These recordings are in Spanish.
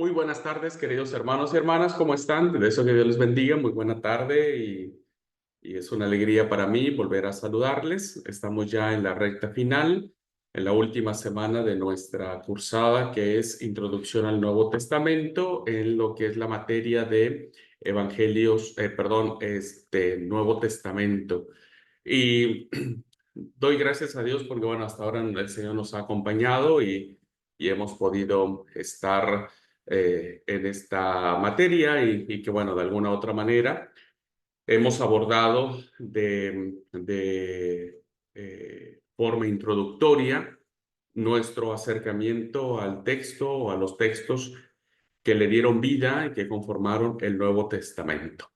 Muy buenas tardes, queridos hermanos y hermanas, ¿cómo están? Te deseo que Dios les bendiga, muy buena tarde y es una alegría para mí volver a saludarles. Estamos ya en la recta final, en la última semana de nuestra cursada que es Introducción al Nuevo Testamento, en lo que es la materia de Evangelios, Nuevo Testamento. Y doy gracias a Dios porque, bueno, hasta ahora el Señor nos ha acompañado y hemos podido estar en esta materia y que, bueno, de alguna u otra manera hemos abordado de forma introductoria nuestro acercamiento al texto o a los textos que le dieron vida y que conformaron el Nuevo Testamento.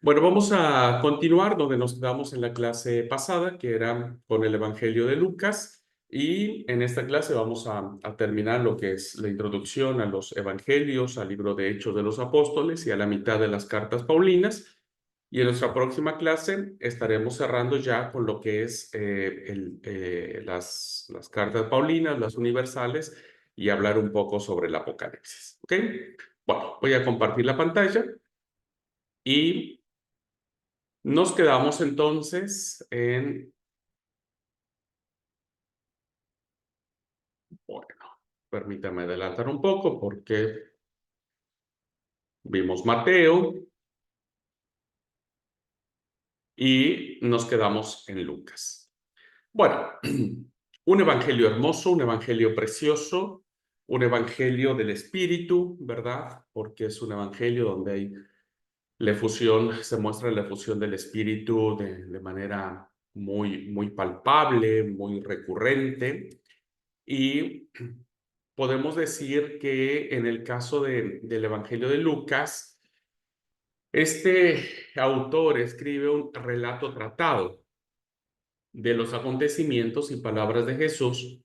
Bueno, vamos a continuar donde nos quedamos en la clase pasada, que era con el Evangelio de Lucas, y en esta clase vamos a terminar lo que es la introducción a los Evangelios, al libro de Hechos de los Apóstoles y a la mitad de las cartas Paulinas. Y en nuestra próxima clase estaremos cerrando ya con lo que es las cartas Paulinas, las universales, y hablar un poco sobre el Apocalipsis. ¿Ok? Bueno, voy a compartir la pantalla y nos quedamos entonces en, bueno, permítame adelantar un poco porque vimos Mateo y nos quedamos en Lucas. Bueno, un evangelio hermoso, un evangelio precioso, un evangelio del Espíritu, ¿verdad? Porque es un evangelio donde hay la efusión, se muestra la efusión del Espíritu de manera muy palpable, muy recurrente. Y podemos decir que en el caso del Evangelio de Lucas, este autor escribe un relato tratado de los acontecimientos y palabras de Jesús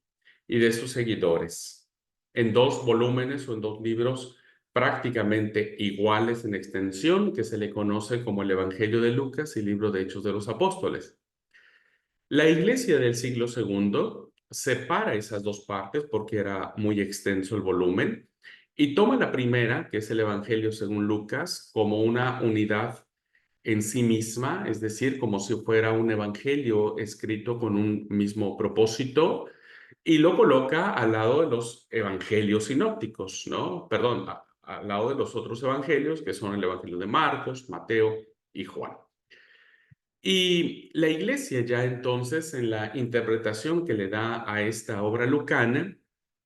y de sus seguidores, en dos volúmenes o en dos libros prácticamente iguales en extensión, que se le conoce como el Evangelio de Lucas y el libro de Hechos de los Apóstoles. La iglesia del siglo segundo separa esas dos partes porque era muy extenso el volumen y toma la primera, que es el Evangelio según Lucas, como una unidad en sí misma, es decir, como si fuera un evangelio escrito con un mismo propósito, y lo coloca al lado de los evangelios sinópticos, ¿no? Perdón, al lado de los otros evangelios, que son el Evangelio de Marcos, Mateo y Juan. Y la iglesia ya entonces, en la interpretación que le da a esta obra lucana,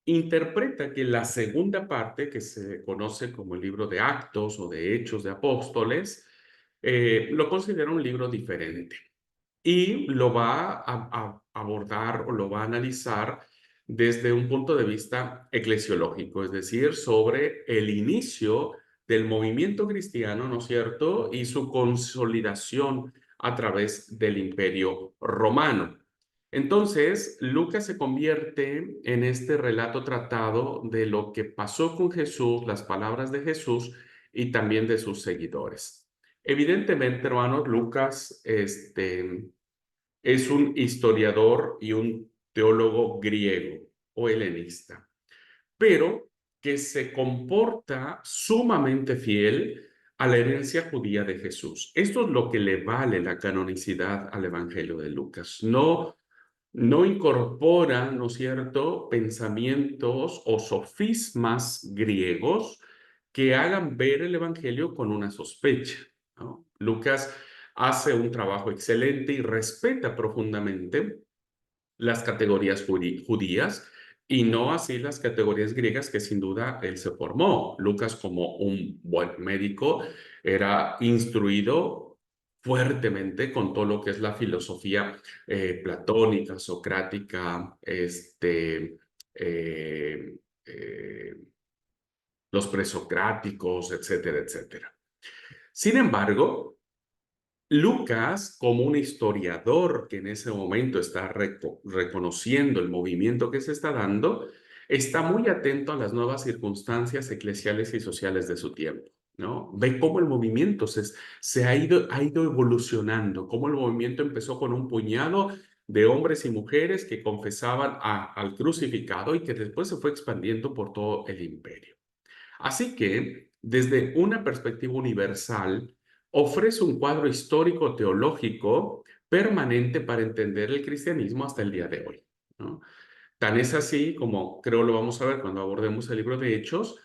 interpreta que la segunda parte, que se conoce como el libro de Actos o de Hechos de Apóstoles, lo considera un libro diferente y lo va a abordar o lo va a analizar desde un punto de vista eclesiológico, es decir, sobre el inicio del movimiento cristiano, ¿no es cierto?, y su consolidación a través del Imperio Romano. Entonces, Lucas se convierte en este relato tratado de lo que pasó con Jesús, las palabras de Jesús y también de sus seguidores. Evidentemente, hermanos, Lucas es un historiador y un teólogo griego o helenista, pero que se comporta sumamente fiel a la herencia judía de Jesús. Esto es lo que le vale la canonicidad al Evangelio de Lucas. No incorpora, ¿no es cierto?, pensamientos o sofismas griegos que hagan ver el Evangelio con una sospecha, ¿no? Lucas hace un trabajo excelente y respeta profundamente las categorías judías y no así las categorías griegas que sin duda él se formó. Lucas, como un buen médico, era instruido fuertemente con todo lo que es la filosofía platónica, socrática, eh, eh, los presocráticos, etcétera, etcétera. Sin embargo, Lucas, como un historiador que en ese momento está reconociendo el movimiento que se está dando, está muy atento a las nuevas circunstancias eclesiales y sociales de su tiempo, ¿no? Ve cómo el movimiento se ha ido evolucionando, cómo el movimiento empezó con un puñado de hombres y mujeres que confesaban al crucificado y que después se fue expandiendo por todo el imperio. Así que, desde una perspectiva universal, ofrece un cuadro histórico teológico permanente para entender el cristianismo hasta el día de hoy, ¿no? Tan es así, como creo lo vamos a ver cuando abordemos el libro de Hechos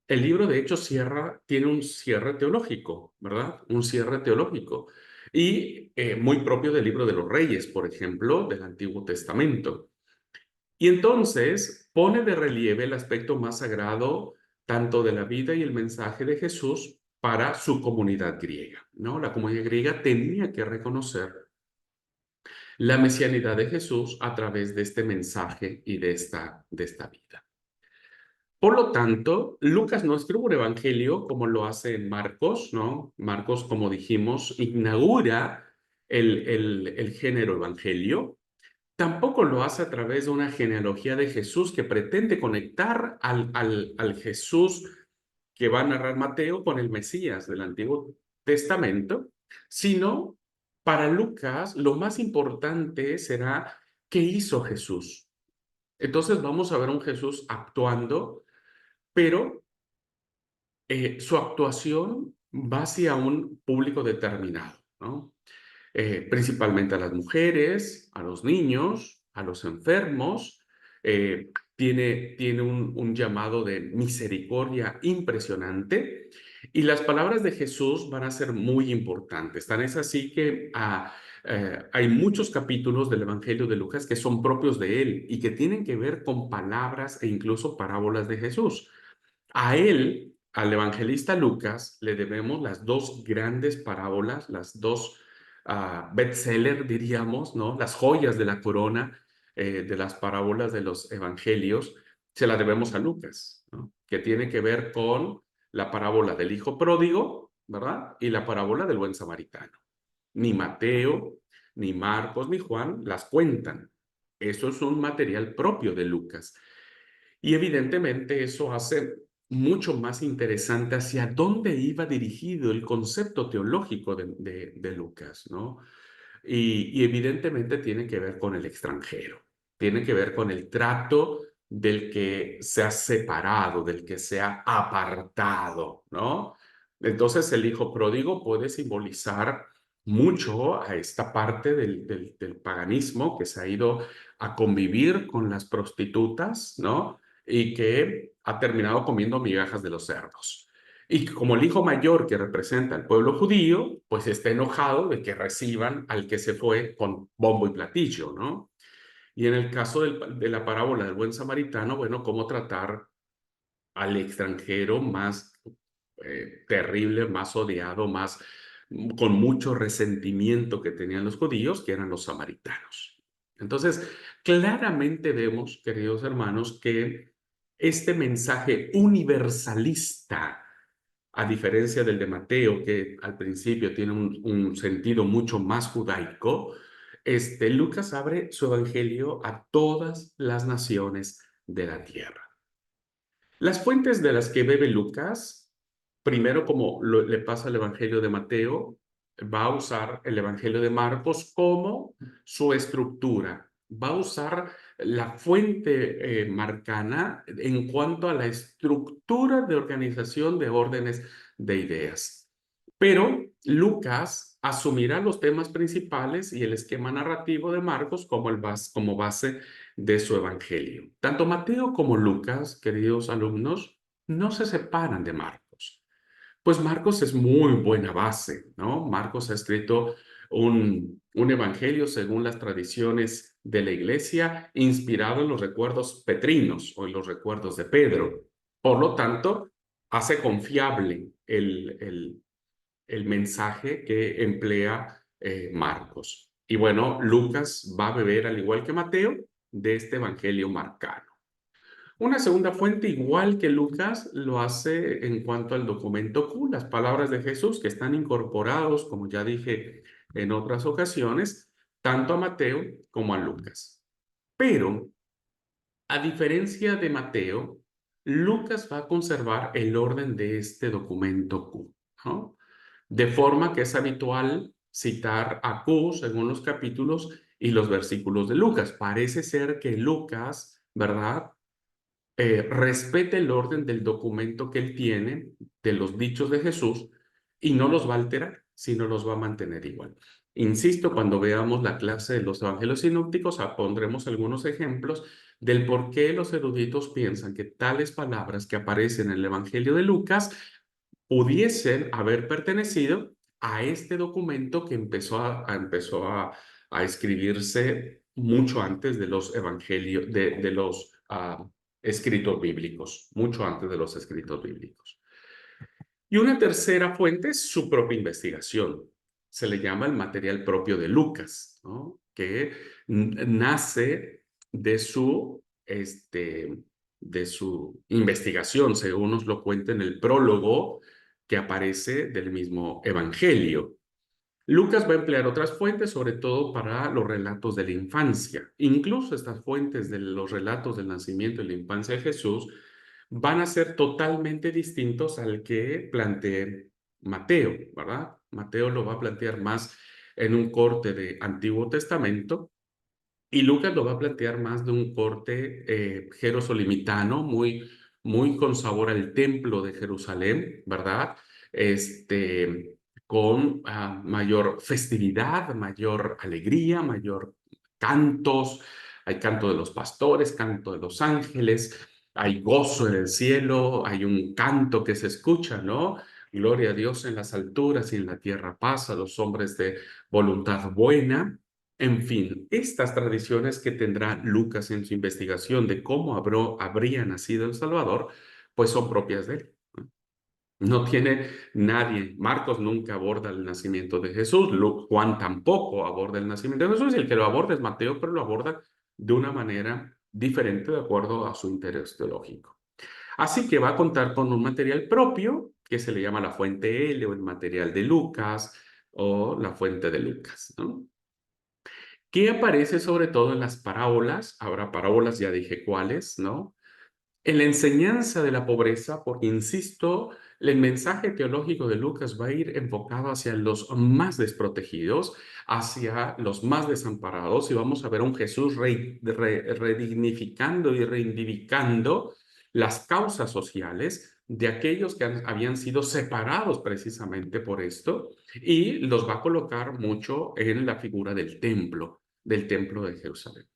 tiene un cierre teológico, ¿verdad? Un cierre teológico. Y muy propio del libro de los Reyes, por ejemplo, del Antiguo Testamento. Y entonces pone de relieve el aspecto más sagrado tanto de la vida y el mensaje de Jesús para su comunidad griega, ¿no? La comunidad griega tenía que reconocer la mesianidad de Jesús a través de este mensaje y de esta vida. Por lo tanto, Lucas no escribe un evangelio como lo hace Marcos, ¿no? Marcos, como dijimos, inaugura el género evangelio. Tampoco lo hace a través de una genealogía de Jesús que pretende conectar al Jesús que va a narrar Mateo con el Mesías del Antiguo Testamento, sino para Lucas lo más importante será qué hizo Jesús. Entonces vamos a ver un Jesús actuando, pero su actuación va hacia un público determinado, ¿no? Principalmente a las mujeres, a los niños, a los enfermos. Tiene un llamado de misericordia impresionante y las palabras de Jesús van a ser muy importantes. Tan es así que hay muchos capítulos del Evangelio de Lucas que son propios de él y que tienen que ver con palabras e incluso parábolas de Jesús. A él, al evangelista Lucas, le debemos las dos grandes parábolas, las dos bestseller, diríamos, ¿no? Las joyas de la corona de las parábolas de los evangelios, se las debemos a Lucas, ¿no? Que tiene que ver con la parábola del hijo pródigo, ¿verdad? Y la parábola del buen samaritano. Ni Mateo, ni Marcos, ni Juan las cuentan. Eso es un material propio de Lucas. Y evidentemente eso hace mucho más interesante hacia dónde iba dirigido el concepto teológico de Lucas, ¿no? Y evidentemente tiene que ver con el extranjero, tiene que ver con el trato del que se ha separado, del que se ha apartado, ¿no? Entonces el hijo pródigo puede simbolizar mucho a esta parte del paganismo que se ha ido a convivir con las prostitutas, ¿no? Y que ha terminado comiendo migajas de los cerdos. Y como el hijo mayor que representa al pueblo judío, pues está enojado de que reciban al que se fue con bombo y platillo, ¿no? Y en el caso de la parábola del buen samaritano, bueno, cómo tratar al extranjero más terrible, más odiado, más con mucho resentimiento que tenían los judíos, que eran los samaritanos. Entonces, claramente vemos, queridos hermanos, que este mensaje universalista, a diferencia del de Mateo, que al principio tiene un sentido mucho más judaico, Lucas abre su evangelio a todas las naciones de la tierra. Las fuentes de las que bebe Lucas, primero como le pasa al Evangelio de Mateo, va a usar el Evangelio de Marcos como su estructura. Va a usar la fuente marcana en cuanto a la estructura de organización de órdenes de ideas. Pero Lucas asumirá los temas principales y el esquema narrativo de Marcos como base de su evangelio. Tanto Mateo como Lucas, queridos alumnos, no se separan de Marcos. Pues Marcos es muy buena base, ¿no? Marcos ha escrito un evangelio según las tradiciones de la iglesia, inspirado en los recuerdos petrinos o en los recuerdos de Pedro. Por lo tanto, hace confiable el mensaje que emplea Marcos. Y bueno, Lucas va a beber, al igual que Mateo, de este evangelio marcano. Una segunda fuente, igual que Lucas, lo hace en cuanto al documento Q, las palabras de Jesús que están incorporados, como ya dije en otras ocasiones, tanto a Mateo como a Lucas. Pero, a diferencia de Mateo, Lucas va a conservar el orden de este documento Q, ¿no? De forma que es habitual citar a Q según los capítulos y los versículos de Lucas. Parece ser que Lucas, ¿verdad? respete el orden del documento que él tiene, de los dichos de Jesús, y no los va a alterar, sino los va a mantener igual. Insisto, cuando veamos la clase de los evangelios sinópticos, pondremos algunos ejemplos del por qué los eruditos piensan que tales palabras que aparecen en el Evangelio de Lucas pudiesen haber pertenecido a este documento que empezó a escribirse mucho antes de los evangelios, de los escritos bíblicos, mucho antes de los escritos bíblicos. Y una tercera fuente es su propia investigación. Se le llama el material propio de Lucas, ¿no? Que nace de su investigación, según nos lo cuenta en el prólogo que aparece del mismo Evangelio. Lucas va a emplear otras fuentes, sobre todo para los relatos de la infancia. Incluso estas fuentes de los relatos del nacimiento y la infancia de Jesús van a ser totalmente distintos al que plantee Mateo, ¿verdad? Mateo lo va a plantear más en un corte de Antiguo Testamento y Lucas lo va a plantear más de un corte jerosolimitano, muy con sabor al templo de Jerusalén, ¿verdad? Con mayor festividad, mayor alegría, mayor cantos. Hay canto de los pastores, canto de los ángeles, hay gozo en el cielo, hay un canto que se escucha, ¿no? Gloria a Dios en las alturas y en la tierra paz a los hombres de voluntad buena. En fin, estas tradiciones que tendrá Lucas en su investigación de cómo habría nacido el Salvador, pues son propias de él. No tiene nadie. Marcos nunca aborda el nacimiento de Jesús. Juan tampoco aborda el nacimiento de Jesús. Y el que lo aborda es Mateo, pero lo aborda de una manera diferente de acuerdo a su interés teológico. Así que va a contar con un material propio que se le llama la fuente L o el material de Lucas o la fuente de Lucas, ¿no? Que aparece sobre todo en las parábolas. Habrá parábolas, ya dije cuáles, ¿no? En la enseñanza de la pobreza, porque insisto, el mensaje teológico de Lucas va a ir enfocado hacia los más desprotegidos, hacia los más desamparados, y vamos a ver a un Jesús redignificando y reivindicando las causas sociales de aquellos que habían sido separados precisamente por esto, y los va a colocar mucho en la figura del templo de Jerusalén.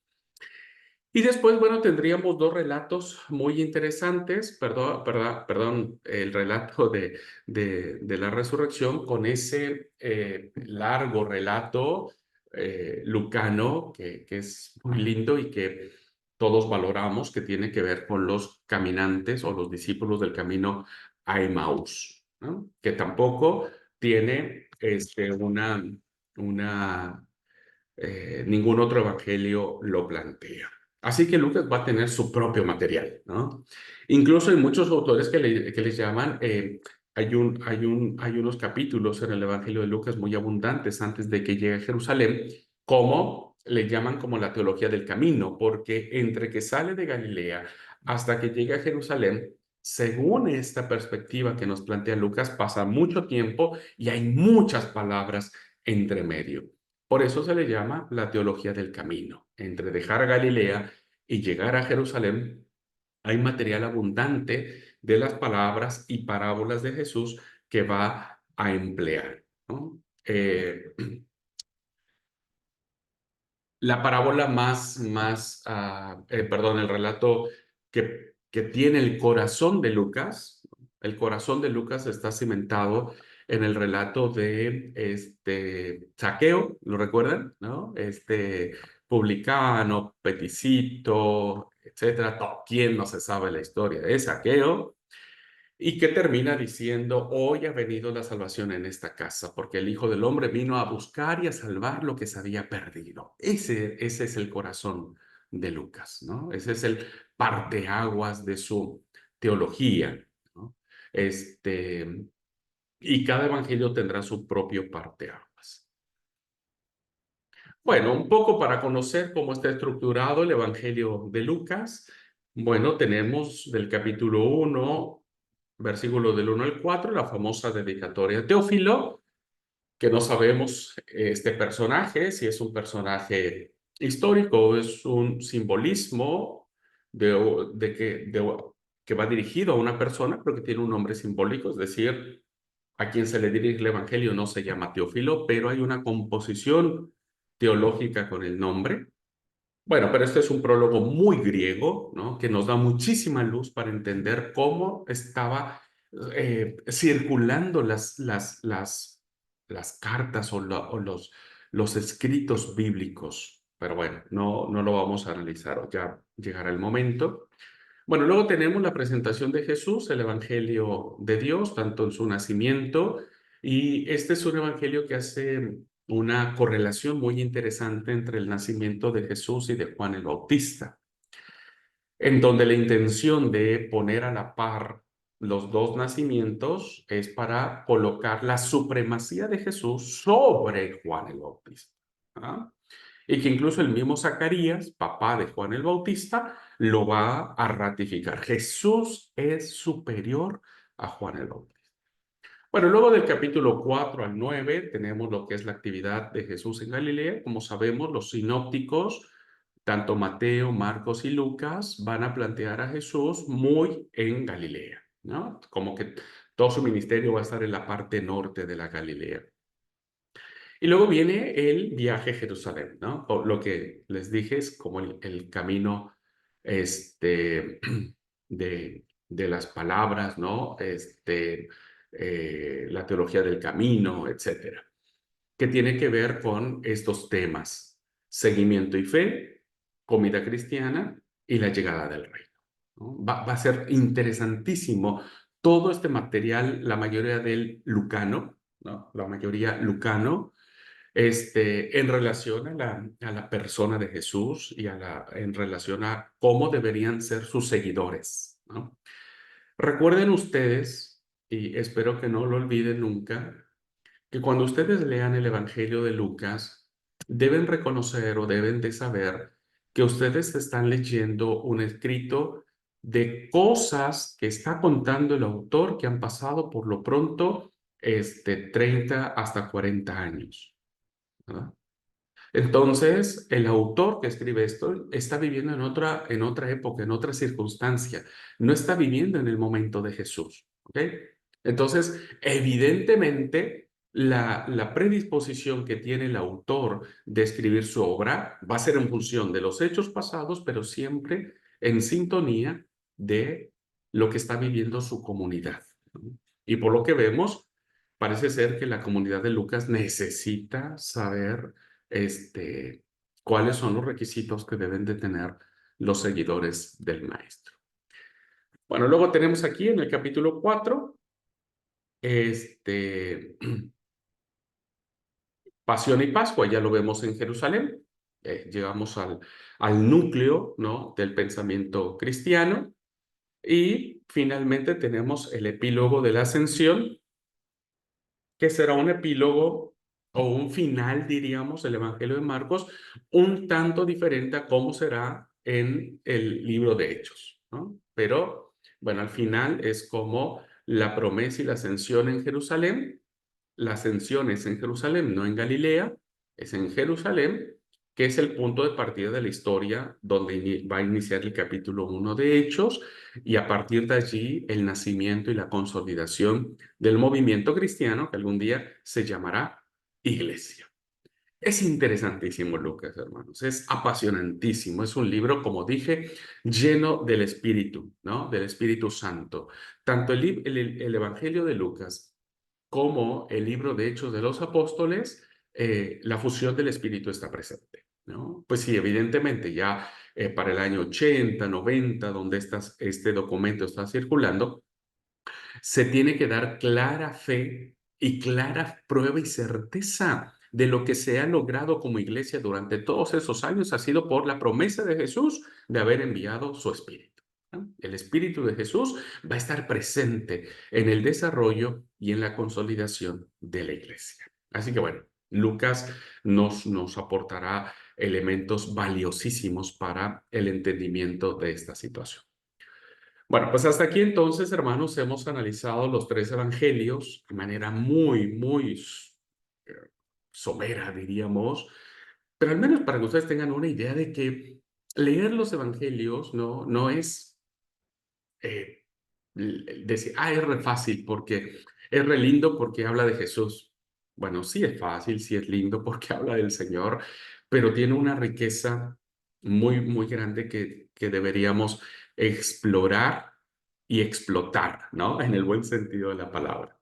Y después, bueno, tendríamos dos relatos muy interesantes, perdón, el relato de la resurrección con ese largo relato lucano que es muy lindo y que todos valoramos, que tiene que ver con los caminantes o los discípulos del camino a Emaús, ¿no? Que tampoco tiene una ningún otro evangelio lo plantea. Así que Lucas va a tener su propio material, ¿no? Incluso hay muchos autores que les llaman, hay unos capítulos en el Evangelio de Lucas muy abundantes antes de que llegue a Jerusalén, como le llaman como la teología del camino, porque entre que sale de Galilea hasta que llega a Jerusalén, según esta perspectiva que nos plantea Lucas, pasa mucho tiempo y hay muchas palabras entre medio. Por eso se le llama la teología del camino. Entre dejar Galilea y llegar a Jerusalén, hay material abundante de las palabras y parábolas de Jesús que va a emplear, ¿no? La parábola perdón, el relato que tiene el corazón de Lucas, el corazón de Lucas está cimentado en el relato de Zaqueo, ¿lo recuerdan? ¿No? Publicano, peticito, etcétera. ¿Quién no se sabe la historia de Zaqueo? Y que termina diciendo, hoy ha venido la salvación en esta casa, porque el Hijo del Hombre vino a buscar y a salvar lo que se había perdido. Ese es el corazón de Lucas, ¿no? Ese es el parteaguas de su teología, ¿no? Y cada evangelio tendrá su propio parteaguas. Bueno, un poco para conocer cómo está estructurado el evangelio de Lucas. Bueno, tenemos del capítulo 1 versículo del 1 al 4, la famosa dedicatoria a Teófilo, que no sabemos este personaje, si es un personaje histórico o es un simbolismo, que va dirigido a una persona, pero que tiene un nombre simbólico, es decir, a quien se le dirige el Evangelio no se llama Teófilo, pero hay una composición teológica con el nombre. Bueno, pero este es un prólogo muy griego, ¿no? Que nos da muchísima luz para entender cómo estaba circulando las cartas o los escritos bíblicos. Pero bueno, no lo vamos a analizar, ya llegará el momento. Bueno, luego tenemos la presentación de Jesús, el Evangelio de Dios, tanto en su nacimiento, y este es un evangelio que hace una correlación muy interesante entre el nacimiento de Jesús y de Juan el Bautista, en donde la intención de poner a la par los dos nacimientos es para colocar la supremacía de Jesús sobre Juan el Bautista. ¿Ah? Y que incluso el mismo Zacarías, papá de Juan el Bautista, lo va a ratificar. Jesús es superior a Juan el Bautista. Bueno, luego del capítulo 4 al 9 tenemos lo que es la actividad de Jesús en Galilea. Como sabemos, los sinópticos, tanto Mateo, Marcos y Lucas, van a plantear a Jesús muy en Galilea, ¿no? Como que todo su ministerio va a estar en la parte norte de la Galilea. Y luego viene el viaje a Jerusalén, ¿no? O lo que les dije es como el camino de las palabras, ¿no? La teología del camino, etcétera, que tiene que ver con estos temas: seguimiento y fe, comida cristiana y la llegada del reino, ¿no? Va a ser interesantísimo todo este material, la mayoría del lucano, ¿no? La mayoría lucano, en relación a la persona de Jesús y en relación a cómo deberían ser sus seguidores, ¿no? Recuerden ustedes, y espero que no lo olviden nunca, que cuando ustedes lean el Evangelio de Lucas, deben reconocer o deben de saber que ustedes están leyendo un escrito de cosas que está contando el autor que han pasado por lo pronto 30 hasta 40 años, ¿verdad? Entonces, el autor que escribe esto está viviendo en otra época, en otra circunstancia. No está viviendo en el momento de Jesús. ¿Ok? Entonces, evidentemente, la predisposición que tiene el autor de escribir su obra va a ser en función de los hechos pasados, pero siempre en sintonía de lo que está viviendo su comunidad, ¿no? Y por lo que vemos, parece ser que la comunidad de Lucas necesita saber este, cuáles son los requisitos que deben de tener los seguidores del maestro. Bueno, luego tenemos aquí en el capítulo 4, Pasión y Pascua, ya lo vemos en Jerusalén. Llegamos al núcleo, ¿no?, del pensamiento cristiano. Y finalmente tenemos el epílogo de la Ascensión, que será un epílogo o un final, diríamos, del Evangelio de Marcos, un tanto diferente a cómo será en el libro de Hechos, ¿no? Pero, bueno, al final es como la promesa y la ascensión en Jerusalén. La ascensión es en Jerusalén, no en Galilea, es en Jerusalén, que es el punto de partida de la historia donde va a iniciar el capítulo 1 de Hechos, y a partir de allí el nacimiento y la consolidación del movimiento cristiano que algún día se llamará Iglesia. Es interesantísimo, Lucas, hermanos. Es apasionantísimo. Es un libro, como dije, lleno del Espíritu, ¿no? Del Espíritu Santo. Tanto el Evangelio de Lucas como el libro de Hechos de los Apóstoles, la fusión del Espíritu está presente, ¿no? Pues sí, evidentemente ya para el año 80, 90, donde este documento está circulando, se tiene que dar clara fe y clara prueba y certeza de lo que se ha logrado como iglesia durante todos esos años ha sido por la promesa de Jesús de haber enviado su Espíritu, ¿no? El Espíritu de Jesús va a estar presente en el desarrollo y en la consolidación de la iglesia. Así que bueno, Lucas nos aportará elementos valiosísimos para el entendimiento de esta situación. Bueno, pues hasta aquí entonces, hermanos, hemos analizado los tres evangelios de manera muy somera, diríamos, pero al menos para que ustedes tengan una idea de que leer los evangelios no es decir, es re fácil porque es re lindo porque habla de Jesús. Bueno, sí es fácil, sí es lindo porque habla del Señor, pero tiene una riqueza muy, muy grande que deberíamos explorar y explotar, ¿no? En el buen sentido de la palabra.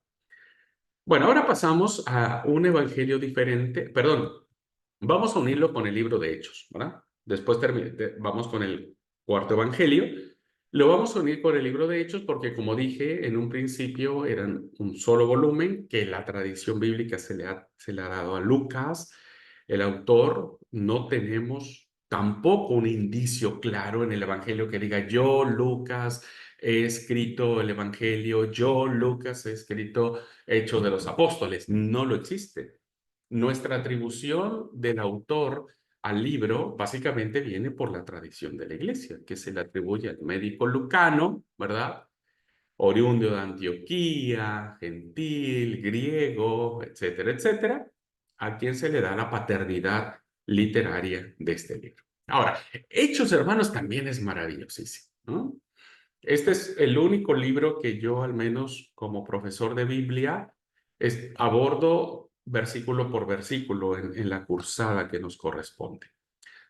Bueno, ahora pasamos a un evangelio diferente, perdón, vamos a unirlo con el libro de Hechos, ¿verdad? Después vamos con el cuarto evangelio. Lo vamos a unir con el libro de Hechos porque, como dije, en un principio eran un solo volumen que la tradición bíblica se le ha dado a Lucas, el autor. No tenemos tampoco un indicio claro en el evangelio que diga yo, Lucas, he escrito el evangelio, yo, Lucas, he escrito Hechos de los Apóstoles. No lo existe. Nuestra atribución del autor al libro básicamente viene por la tradición de la iglesia, que se le atribuye al médico lucano, ¿verdad? Oriundo de Antioquía, gentil, griego, etcétera, etcétera, a quien se le da la paternidad literaria de este libro. Ahora, Hechos, hermanos, también es maravillosísimo, ¿no? Este es el único libro que yo, al menos como profesor de Biblia, abordo versículo por versículo en la cursada que nos corresponde.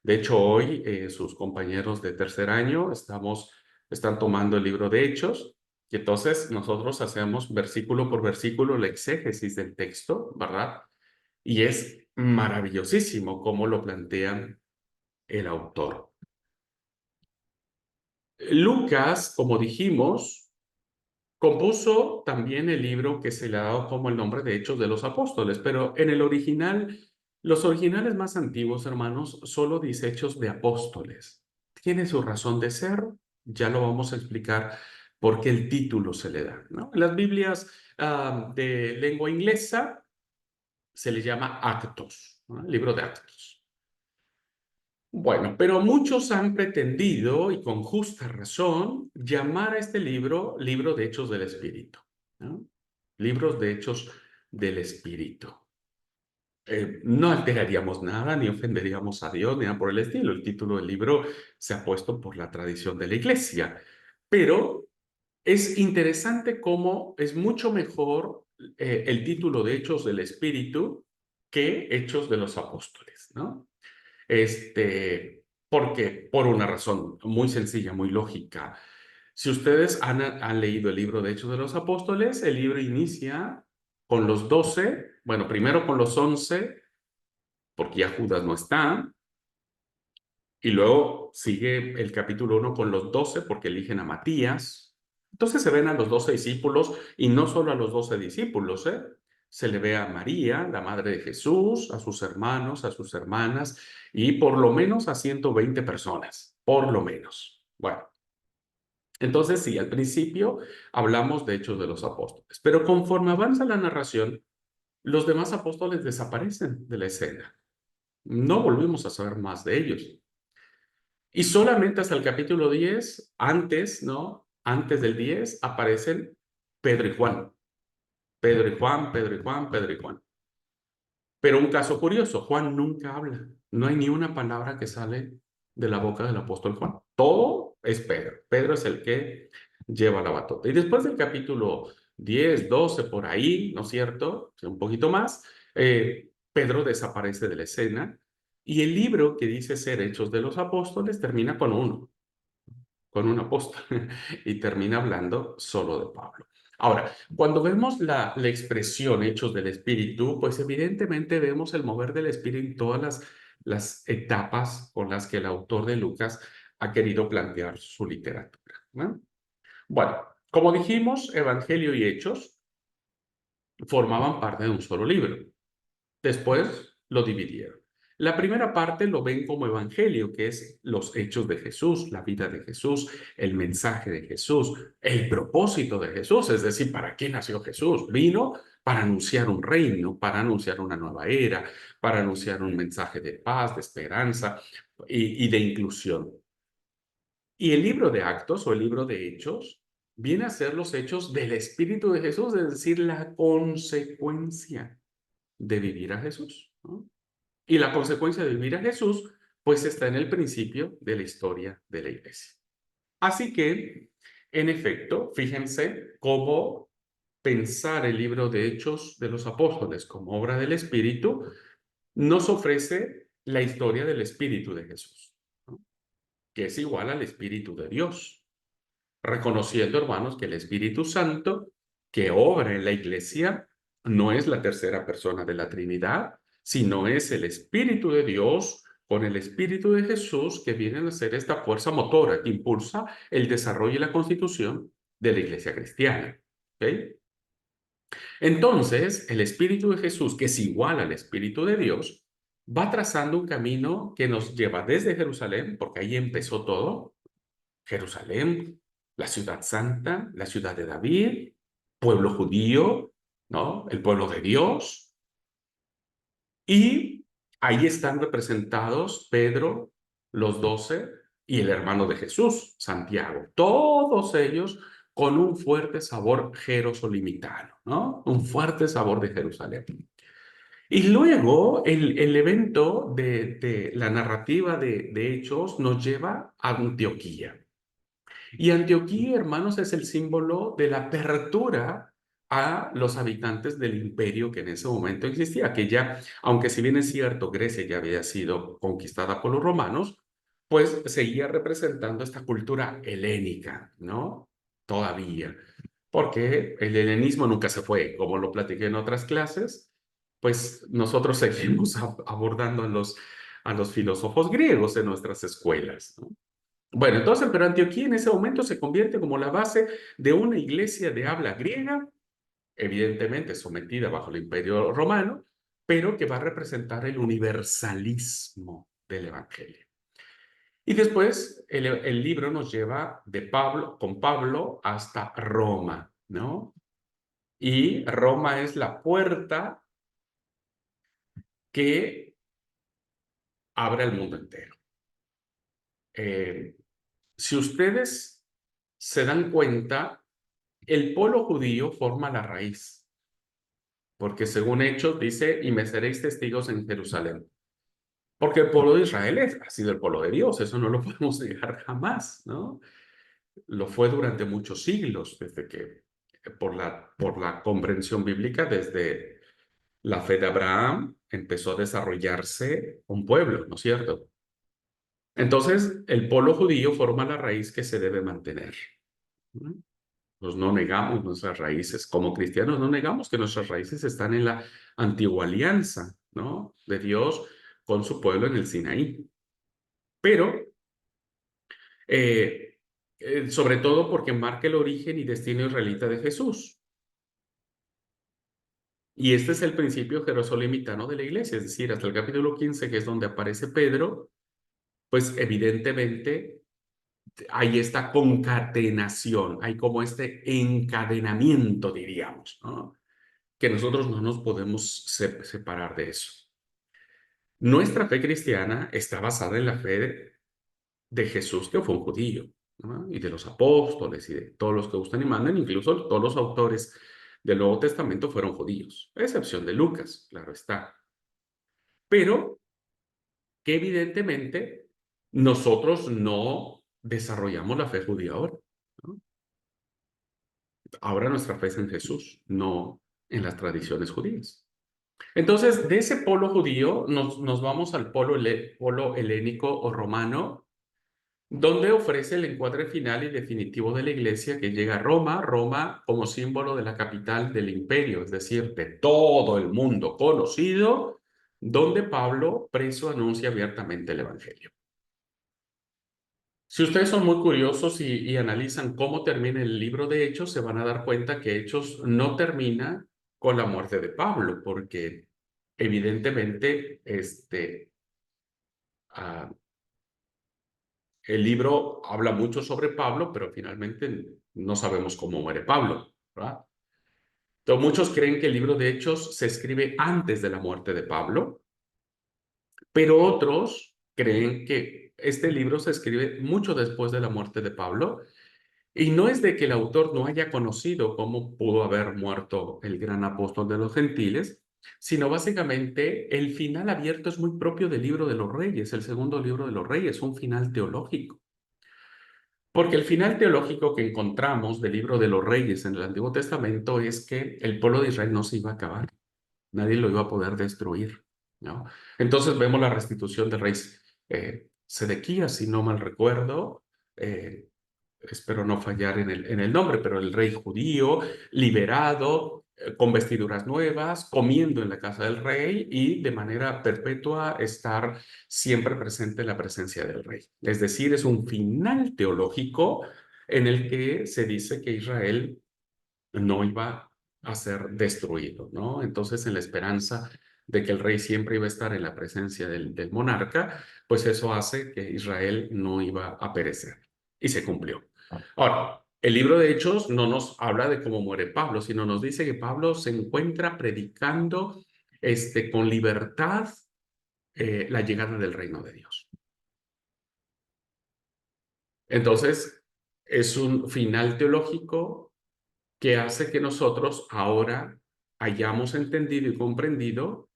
De hecho, hoy sus compañeros de tercer año están tomando el libro de Hechos y entonces nosotros hacemos versículo por versículo la exégesis del texto, ¿verdad? Y es maravillosísimo cómo lo plantea el autor. Lucas, como dijimos, compuso también el libro que se le ha dado como el nombre de Hechos de los Apóstoles, pero en el original, los originales más antiguos, hermanos, solo dice Hechos de Apóstoles. Tiene su razón de ser, ya lo vamos a explicar por qué el título se le da, ¿no? En las Biblias de lengua inglesa se le llama Actos, ¿no? El libro de Actos. Bueno, pero muchos han pretendido, y con justa razón, llamar a este libro libro de Hechos del Espíritu, ¿no? Libros de Hechos del Espíritu. No alteraríamos nada, ni ofenderíamos a Dios, ni nada por el estilo. El título del libro se ha puesto por la tradición de la Iglesia. Pero es interesante cómo es mucho mejor el título de Hechos del Espíritu que Hechos de los Apóstoles, ¿no? Porque por una razón muy sencilla, muy lógica. Si ustedes han leído el libro de Hechos de los Apóstoles, el libro inicia con los 12, bueno, primero con los 11, porque ya Judas no está, y luego sigue el capítulo 1 con los 12, porque eligen a Matías. Entonces se ven a los 12 discípulos, y no solo a los 12 discípulos, ¿eh? Se le ve a María, la madre de Jesús, a sus hermanos, a sus hermanas, y por lo menos a 120 personas, por lo menos. Bueno, entonces sí, al principio hablamos de Hechos de los Apóstoles, pero conforme avanza la narración, los demás apóstoles desaparecen de la escena. No volvemos a saber más de ellos. Y solamente hasta el capítulo 10, antes, ¿no? Antes del 10, aparecen Pedro y Juan. Pedro y Juan, Pedro y Juan, Pedro y Juan. Pero un caso curioso, Juan nunca habla. No hay ni una palabra que sale de la boca del apóstol Juan. Todo es Pedro. Pedro es el que lleva la batuta. Y después del capítulo 10, 12, por ahí, ¿no es cierto? Un poquito más, Pedro desaparece de la escena y el libro que dice ser Hechos de los Apóstoles termina con un apóstol y termina hablando solo de Pablo. Ahora, cuando vemos la expresión hechos del Espíritu, pues evidentemente vemos el mover del Espíritu en todas las etapas con las que el autor de Lucas ha querido plantear su literatura, ¿no? Bueno, como dijimos, Evangelio y Hechos formaban parte de un solo libro. Después lo dividieron. La primera parte lo ven como evangelio, que es los hechos de Jesús, la vida de Jesús, el mensaje de Jesús, el propósito de Jesús, es decir, ¿para qué nació Jesús? Vino para anunciar un reino, para anunciar una nueva era, para anunciar un mensaje de paz, de esperanza y de inclusión. Y el libro de Actos o el libro de Hechos viene a ser los hechos del Espíritu de Jesús, es decir, la consecuencia de vivir a Jesús, ¿no? Y la consecuencia de vivir a Jesús, pues está en el principio de la historia de la iglesia. Así que, en efecto, fíjense cómo pensar el libro de Hechos de los Apóstoles como obra del Espíritu nos ofrece la historia del Espíritu de Jesús, ¿no? Que es igual al Espíritu de Dios, reconociendo, hermanos, que el Espíritu Santo que obra en la iglesia no es la tercera persona de la Trinidad, sino es el Espíritu de Dios con el Espíritu de Jesús que vienen a ser esta fuerza motora que impulsa el desarrollo y la constitución de la iglesia cristiana. ¿Ok? Entonces, el Espíritu de Jesús, que es igual al Espíritu de Dios, va trazando un camino que nos lleva desde Jerusalén, porque ahí empezó todo, Jerusalén, la ciudad santa, la ciudad de David, pueblo judío, ¿no? El pueblo de Dios. Y ahí están representados Pedro, los 12 y el hermano de Jesús, Santiago. Todos ellos con un fuerte sabor jerosolimitano, ¿no? Un fuerte sabor de Jerusalén. Y luego el evento de la narrativa de Hechos nos lleva a Antioquía. Y Antioquía, hermanos, es el símbolo de la apertura a los habitantes del imperio que en ese momento existía, que ya, aunque si bien es cierto, Grecia ya había sido conquistada por los romanos, pues seguía representando esta cultura helénica, ¿no? Todavía, porque el helenismo nunca se fue, como lo platiqué en otras clases, pues nosotros seguimos abordando a los filósofos griegos en nuestras escuelas, ¿no? Bueno, entonces, pero Antioquía en ese momento se convierte como la base de una iglesia de habla griega, evidentemente sometida bajo el Imperio Romano, pero que va a representar el universalismo del Evangelio. Y después el libro nos lleva de Pablo, con Pablo hasta Roma, ¿no? Y Roma es la puerta que abre al mundo entero. Si ustedes se dan cuenta, el polo judío forma la raíz, porque según Hechos dice, y me seréis testigos en Jerusalén. Porque el pueblo de Israel ha sido el pueblo de Dios, eso no lo podemos negar jamás, ¿no? Lo fue durante muchos siglos, desde que, por la comprensión bíblica, desde la fe de Abraham, empezó a desarrollarse un pueblo, ¿no es cierto? Entonces, el pueblo judío forma la raíz que se debe mantener, ¿no? Pues no negamos nuestras raíces. Como cristianos no negamos que nuestras raíces están en la antigua alianza, ¿no? De Dios con su pueblo en el Sinaí. Pero, sobre todo porque marca el origen y destino israelita de Jesús. Y este es el principio jerosolimitano de la iglesia, es decir, hasta el capítulo 15, que es donde aparece Pedro, pues evidentemente hay esta concatenación, hay como este encadenamiento, diríamos, ¿no? Que nosotros no nos podemos separar de eso. Nuestra fe cristiana está basada en la fe de Jesús, que fue un judío, ¿no? Y de los apóstoles y de todos los que gustan y mandan, incluso todos los autores del Nuevo Testamento fueron judíos, a excepción de Lucas, claro está. Pero que evidentemente nosotros no desarrollamos la fe judía ahora, ¿no? Ahora nuestra fe es en Jesús, no en las tradiciones judías. Entonces, de ese polo judío nos vamos al polo helénico o romano, donde ofrece el encuadre final y definitivo de la iglesia que llega a Roma, Roma como símbolo de la capital del imperio, es decir, de todo el mundo conocido, donde Pablo, preso, anuncia abiertamente el evangelio. Si ustedes son muy curiosos y analizan cómo termina el libro de Hechos, se van a dar cuenta que Hechos no termina con la muerte de Pablo, porque evidentemente ah, el libro habla mucho sobre Pablo, pero finalmente no sabemos cómo muere Pablo, ¿verdad? Entonces, muchos creen que el libro de Hechos se escribe antes de la muerte de Pablo, pero otros creen que este libro se escribe mucho después de la muerte de Pablo. Y no es de que el autor no haya conocido cómo pudo haber muerto el gran apóstol de los gentiles, sino básicamente el final abierto es muy propio del libro de los Reyes, el segundo libro de los Reyes, un final teológico. Porque el final teológico que encontramos del libro de los Reyes en el Antiguo Testamento es que el pueblo de Israel no se iba a acabar, nadie lo iba a poder destruir, ¿no? Entonces vemos la restitución del rey Sedequías, si no mal recuerdo, eh, espero no fallar en el nombre, pero el rey judío, liberado, con vestiduras nuevas, comiendo en la casa del rey y de manera perpetua estar siempre presente en la presencia del rey. Es decir, es un final teológico en el que se dice que Israel no iba a ser destruido, ¿no? Entonces, en la esperanza de que el rey siempre iba a estar en la presencia del monarca, pues eso hace que Israel no iba a perecer. Y se cumplió. Ahora, el libro de Hechos no nos habla de cómo muere Pablo, sino nos dice que Pablo se encuentra predicando con libertad la llegada del reino de Dios. Entonces, es un final teológico que hace que nosotros ahora hayamos entendido y comprendido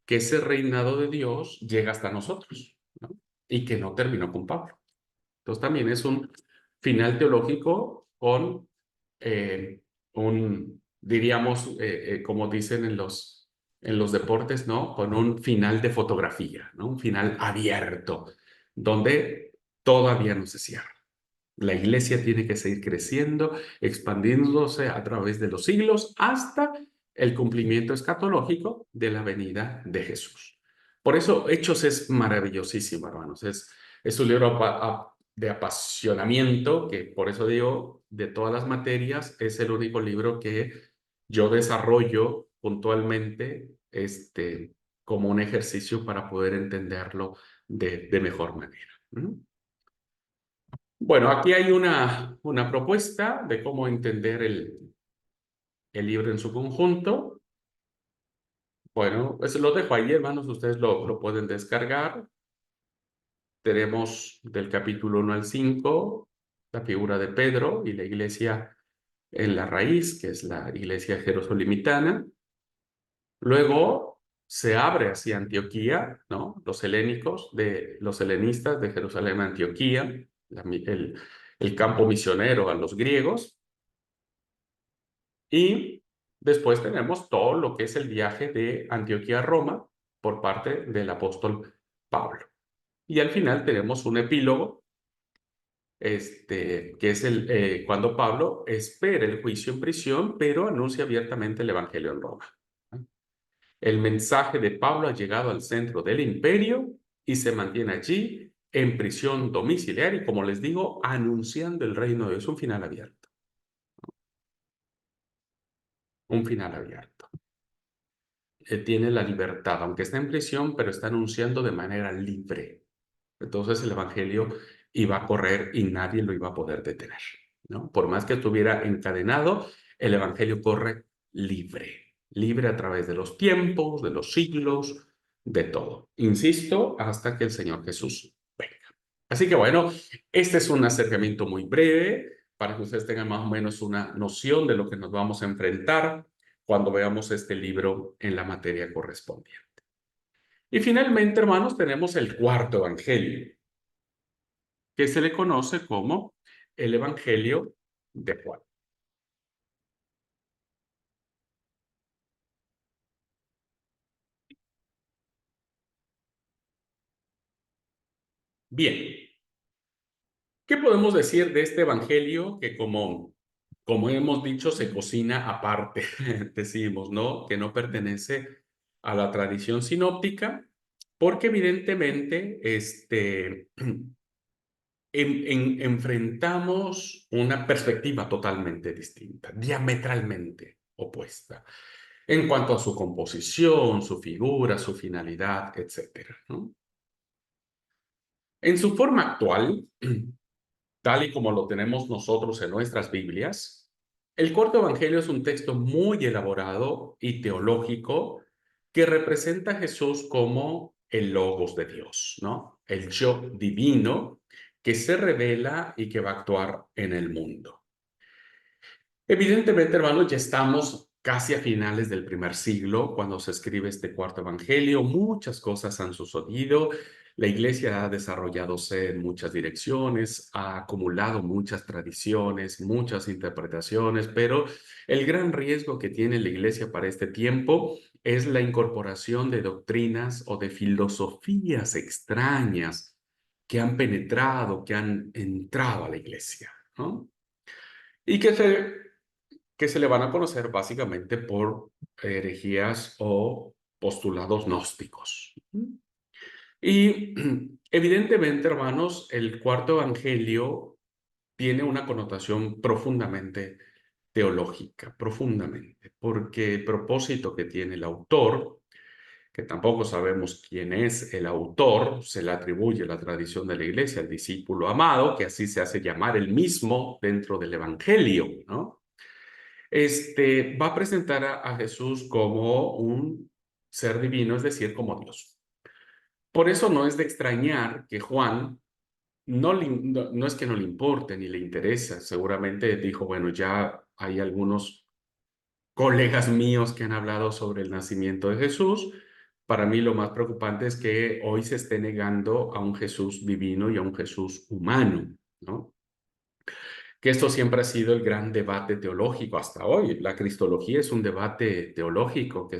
que ese reinado de Dios llega hasta nosotros, ¿no? Y que no terminó con Pablo. Entonces también es un final teológico con diríamos, como dicen en los deportes, ¿no? Con un final de fotografía, ¿no? Un final abierto, donde todavía no se cierra. La iglesia tiene que seguir creciendo, expandiéndose a través de los siglos hasta el cumplimiento escatológico de la venida de Jesús. Por eso Hechos es maravillosísimo, hermanos. Es un libro de apasionamiento, que por eso digo, de todas las materias, es el único libro que yo desarrollo puntualmente como un ejercicio para poder entenderlo de mejor manera. ¿Mm? Bueno, aquí hay una propuesta de cómo entender el libro en su conjunto. Bueno, pues lo dejo ahí, hermanos, ustedes lo pueden descargar. Tenemos del capítulo 1 al 5 la figura de Pedro y la iglesia en la raíz, que es la iglesia jerosolimitana. Luego se abre hacia Antioquía, ¿no? Los helenistas de Jerusalén a Antioquía, el campo misionero a los griegos. Y después tenemos todo lo que es el viaje de Antioquía a Roma por parte del apóstol Pablo. Y al final tenemos un epílogo, que es cuando Pablo espera el juicio en prisión, pero anuncia abiertamente el evangelio en Roma. El mensaje de Pablo ha llegado al centro del imperio y se mantiene allí en prisión domiciliaria y, como les digo, anunciando el reino de Dios. Un final abierto. Un final abierto. Tiene la libertad, aunque está en prisión, pero está anunciando de manera libre. Entonces el evangelio iba a correr y nadie lo iba a poder detener, ¿no? Por más que estuviera encadenado, el evangelio corre libre, libre a través de los tiempos, de los siglos, de todo. Insisto, hasta que el Señor Jesús venga. Así que bueno, este es un acercamiento muy breve para que ustedes tengan más o menos una noción de lo que nos vamos a enfrentar cuando veamos este libro en la materia correspondiente. Y finalmente, hermanos, tenemos el cuarto evangelio, que se le conoce como el Evangelio de Juan. Bien, ¿qué podemos decir de este Evangelio que como hemos dicho, se cocina aparte? Decimos, ¿no? Que no pertenece a la tradición sinóptica, porque evidentemente enfrentamos una perspectiva totalmente distinta, diametralmente opuesta, en cuanto a su composición, su figura, su finalidad, etcétera, ¿no? En su forma actual, tal y como lo tenemos nosotros en nuestras Biblias, el cuarto evangelio es un texto muy elaborado y teológico que representa a Jesús como el Logos de Dios, ¿no? El yo divino que se revela y que va a actuar en el mundo. Evidentemente, hermanos, ya estamos casi a finales del primer siglo, cuando se escribe este cuarto evangelio. Muchas cosas han sucedido. La iglesia ha desarrolladose en muchas direcciones, ha acumulado muchas tradiciones, muchas interpretaciones, pero el gran riesgo que tiene la iglesia para este tiempo es la incorporación de doctrinas o de filosofías extrañas que han penetrado, que han entrado a la iglesia, ¿no? Y que se le van a conocer básicamente por herejías o postulados gnósticos. Y evidentemente, hermanos, el cuarto evangelio tiene una connotación profundamente teológica, profundamente, porque el propósito que tiene el autor, que tampoco sabemos quién es el autor, se le atribuye la tradición de la iglesia, el discípulo amado, que así se hace llamar el mismo dentro del evangelio, ¿no? Va a presentar a Jesús como un ser divino, es decir, como Dios. Por eso no es de extrañar que Juan no es que no le importe ni le interesa. Seguramente dijo, bueno, ya hay algunos colegas míos que han hablado sobre el nacimiento de Jesús. Para mí lo más preocupante es que hoy se esté negando a un Jesús divino y a un Jesús humano, ¿no? Que esto siempre ha sido el gran debate teológico hasta hoy. La cristología es un debate teológico que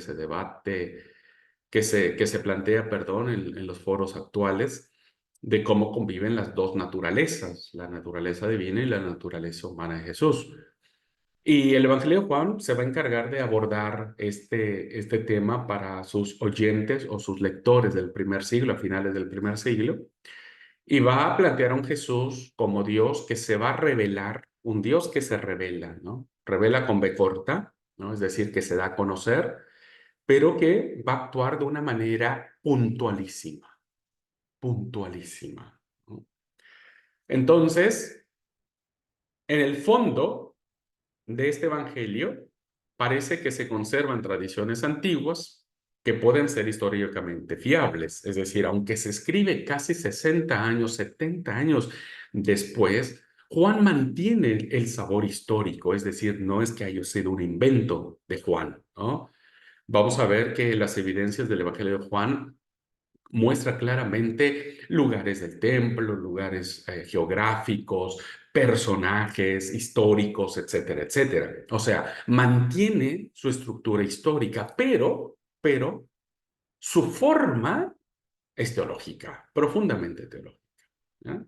se plantea, perdón, en los foros actuales de cómo conviven las dos naturalezas, la naturaleza divina y la naturaleza humana de Jesús. Y el Evangelio de Juan se va a encargar de abordar este tema para sus oyentes o sus lectores del primer siglo, a finales del primer siglo, y va a plantear a un Jesús como Dios que se va a revelar, un Dios que se revela, ¿no? Revela con B corta, ¿no? Es decir, que se da a conocer, pero que va a actuar de una manera puntualísima, puntualísima, ¿no? Entonces, en el fondo de este evangelio, parece que se conservan tradiciones antiguas que pueden ser históricamente fiables. Es decir, aunque se escribe casi 60 años, 70 años después, Juan mantiene el sabor histórico, es decir, no es que haya sido un invento de Juan, ¿no? Vamos a ver que las evidencias del Evangelio de Juan muestra claramente lugares del templo, lugares geográficos, personajes históricos, etcétera, etcétera. O sea, mantiene su estructura histórica, pero su forma es teológica, profundamente teológica, ¿ya?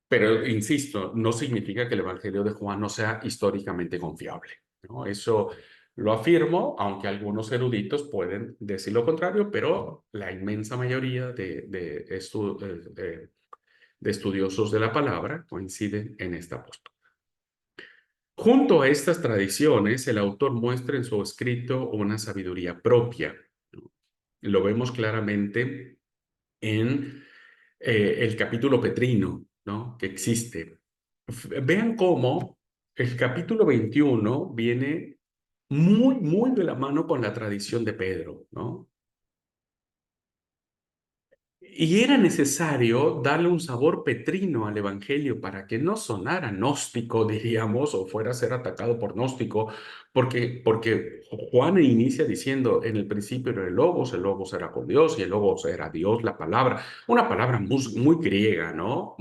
Pero, insisto, no significa que el Evangelio de Juan no sea históricamente confiable, ¿no? Eso lo afirmo, aunque algunos eruditos pueden decir lo contrario, pero la inmensa mayoría de estudiosos de la palabra coinciden en esta postura. Junto a estas tradiciones, el autor muestra en su escrito una sabiduría propia, ¿no? Lo vemos claramente en el capítulo petrino, ¿no? Que existe. Vean cómo el capítulo 21 viene muy, muy de la mano con la tradición de Pedro, ¿no? Y era necesario darle un sabor petrino al evangelio para que no sonara gnóstico, diríamos, o fuera a ser atacado por gnóstico, porque Juan inicia diciendo, en el principio era el Logos era con Dios y el Logos era Dios, la palabra, una palabra muy, muy griega, ¿no?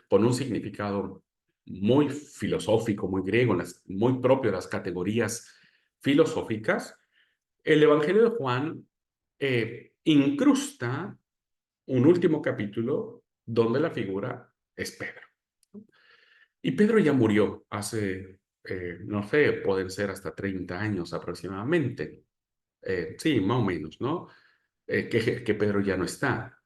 Con un significado muy filosófico, muy griego, muy propio de las categorías filosóficas. El evangelio de Juan incrusta un último capítulo donde la figura es Pedro. Y Pedro ya murió hace, no sé, pueden ser hasta 30 años aproximadamente. Sí, más o menos, ¿no? Que Pedro ya no está.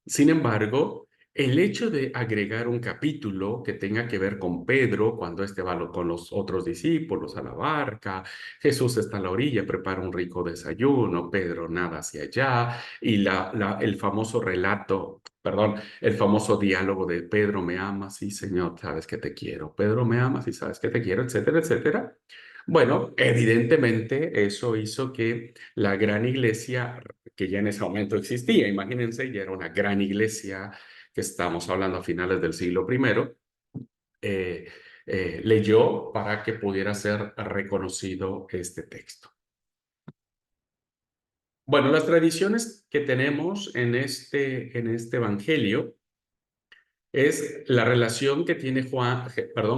Sin embargo, el hecho de agregar un capítulo que tenga que ver con Pedro, cuando va con los otros discípulos a la barca, Jesús está a la orilla, prepara un rico desayuno, Pedro nada hacia allá, y el famoso relato, perdón, el famoso diálogo de Pedro me amas, sí, Señor, sabes que te quiero, Pedro me amas y sabes que te quiero, etcétera, etcétera. Bueno, evidentemente eso hizo que la gran iglesia que ya en ese momento existía, imagínense, ya era una gran iglesia que estamos hablando a finales del siglo I, leyó para que pudiera ser reconocido este texto. Bueno, las tradiciones que tenemos en este evangelio es la relación que tiene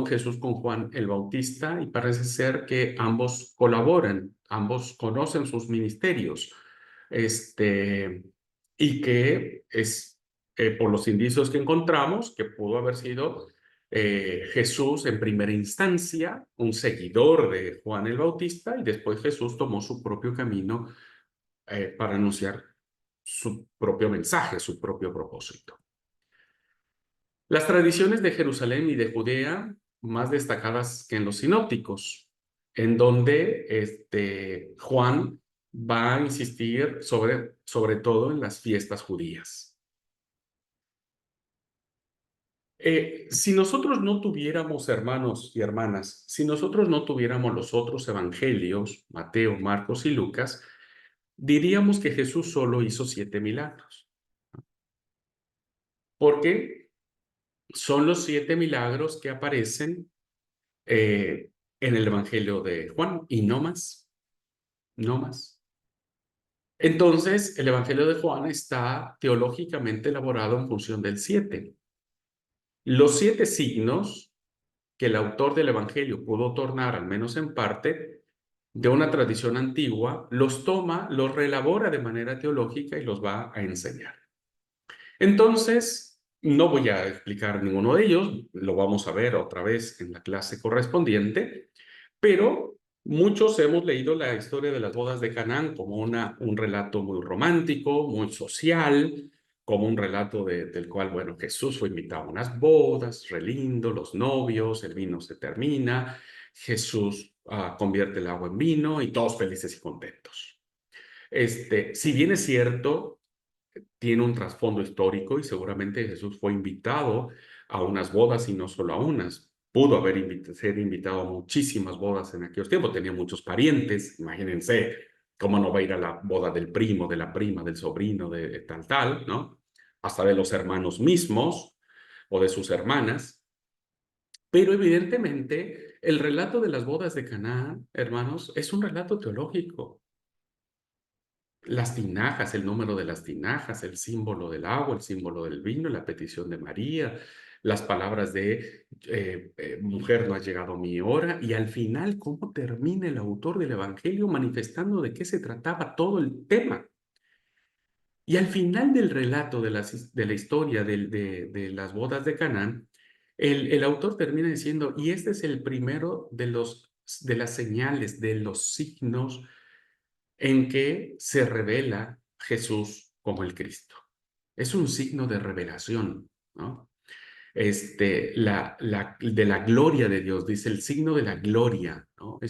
Jesús con Juan el Bautista, y parece ser que ambos colaboran, ambos conocen sus ministerios, y que es por los indicios que encontramos que pudo haber sido Jesús en primera instancia un seguidor de Juan el Bautista, y después Jesús tomó su propio camino para anunciar su propio mensaje, su propio propósito. Las tradiciones de Jerusalén y de Judea, más destacadas que en los sinópticos, en donde Juan va a insistir sobre todo en las fiestas judías. Si nosotros no tuviéramos, hermanos y hermanas, si nosotros no tuviéramos los otros evangelios, Mateo, Marcos y Lucas, diríamos que Jesús solo hizo 7 milagros. Porque son los 7 milagros que aparecen en el Evangelio de Juan, y no más, no más. Entonces, el Evangelio de Juan está teológicamente elaborado en función del 7. Los 7 signos que el autor del Evangelio pudo tornar, al menos en parte, de una tradición antigua, los toma, los reelabora de manera teológica y los va a enseñar. Entonces, no voy a explicar ninguno de ellos, lo vamos a ver otra vez en la clase correspondiente, pero muchos hemos leído la historia de las bodas de Canaán como un relato muy romántico, muy social, como un relato del cual, bueno, Jesús fue invitado a unas bodas, re lindo, los novios, el vino se termina, Jesús convierte el agua en vino y todos felices y contentos. Si bien es cierto, tiene un trasfondo histórico y seguramente Jesús fue invitado a unas bodas y no solo a unas. Pudo ser invitado a muchísimas bodas en aquellos tiempos, tenía muchos parientes, imagínense cómo no va a ir a la boda del primo, de la prima, del sobrino, de tal, ¿no? Hasta de los hermanos mismos o de sus hermanas. Pero evidentemente el relato de las bodas de Caná, hermanos, es un relato teológico. Las tinajas, el número de las tinajas, el símbolo del agua, el símbolo del vino, la petición de María, las palabras de mujer, no ha llegado mi hora, y al final cómo termina el autor del Evangelio manifestando de qué se trataba todo el tema. Y al final del relato de la historia de las bodas de Canaán, el autor termina diciendo, y este es el primero de las señales, de los signos en que se revela Jesús como el Cristo. Es un signo de revelación, ¿no? De la gloria de Dios, dice el signo de la gloria, ¿no?